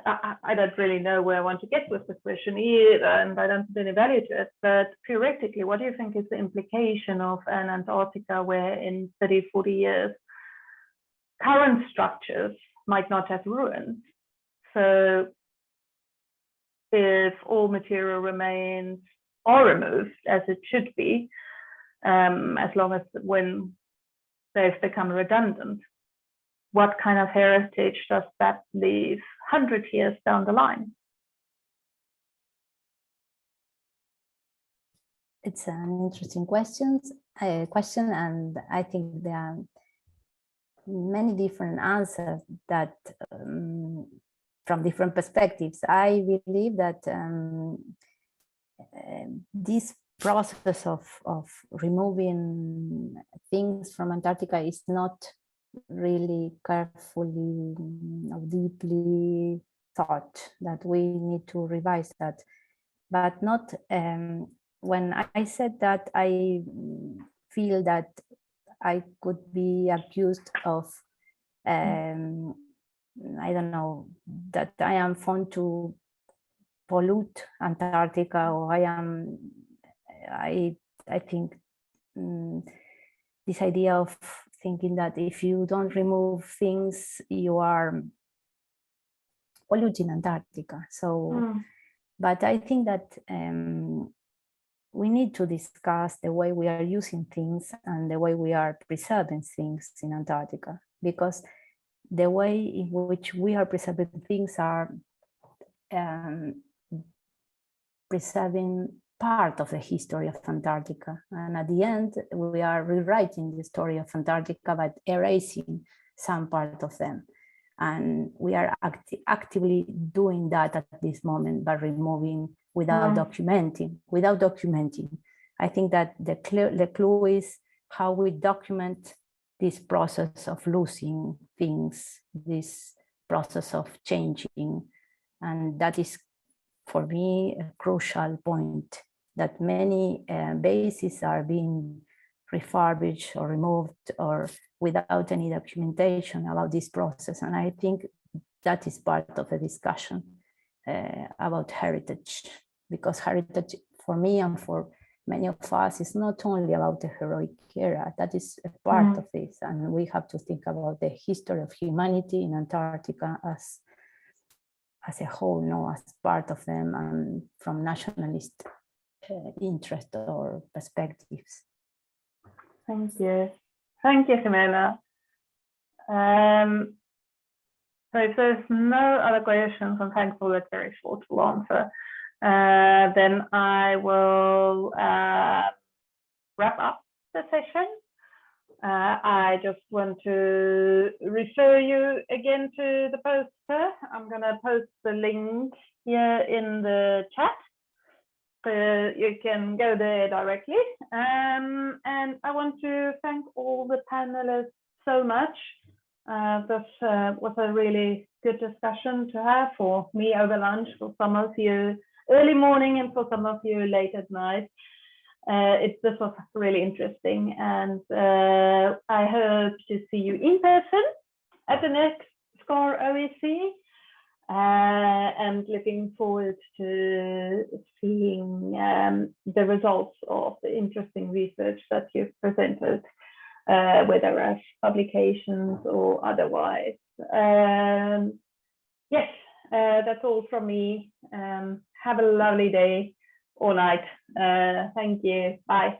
I don't really know where I want to get with this question either, and I don't have any value to it, but theoretically, what do you think is the implication of an Antarctica where in 30, 40 years, current structures might not have ruins? So if all material remains are removed, as it should be, as long as when they've become redundant, what kind of heritage does that leave 100 years down the line? It's an interesting question, and I think there are many different answers that from different perspectives. I believe that this process of removing things from Antarctica is not really carefully or deeply thought, that we need to revise that. But not when I said that, I feel that I could be accused of I don't know, that I am fond to pollute Antarctica, or I think this idea of thinking that if you don't remove things, you are polluting Antarctica. So, but I think that we need to discuss the way we are using things and the way we are preserving things in Antarctica, because the way in which we are preserving things are preserving part of the history of Antarctica. And at the end, we are rewriting the story of Antarctica by erasing some part of them. And we are actively doing that at this moment by removing without documenting. I think that the clue is how we document this process of losing things, this process of changing. And that is, for me, a crucial point, that many bases are being refurbished or removed or without any documentation about this process. And I think that is part of the discussion about heritage, because heritage, for me and for many of us, is not only about the heroic era. That is a part of this, and we have to think about the history of humanity in Antarctica as a whole, no, as part of them, and from nationalist interest or perspectives. Thank you, Jimena. So if there's no other questions, I'm thankful it's very short to answer. Then I will wrap up the session. I just want to refer you again to the poster. I'm going to post the link here in the chat. So you can go there directly. And I want to thank all the panelists so much. This was a really good discussion to have for me over lunch, for some of you early morning, and for some of you late at night. This was really interesting, and I hope to see you in person at the next SCAR OEC, and looking forward to seeing the results of the interesting research that you've presented, whether as publications or otherwise. Yes, that's all from me. Have a lovely day or night. Thank you. Bye.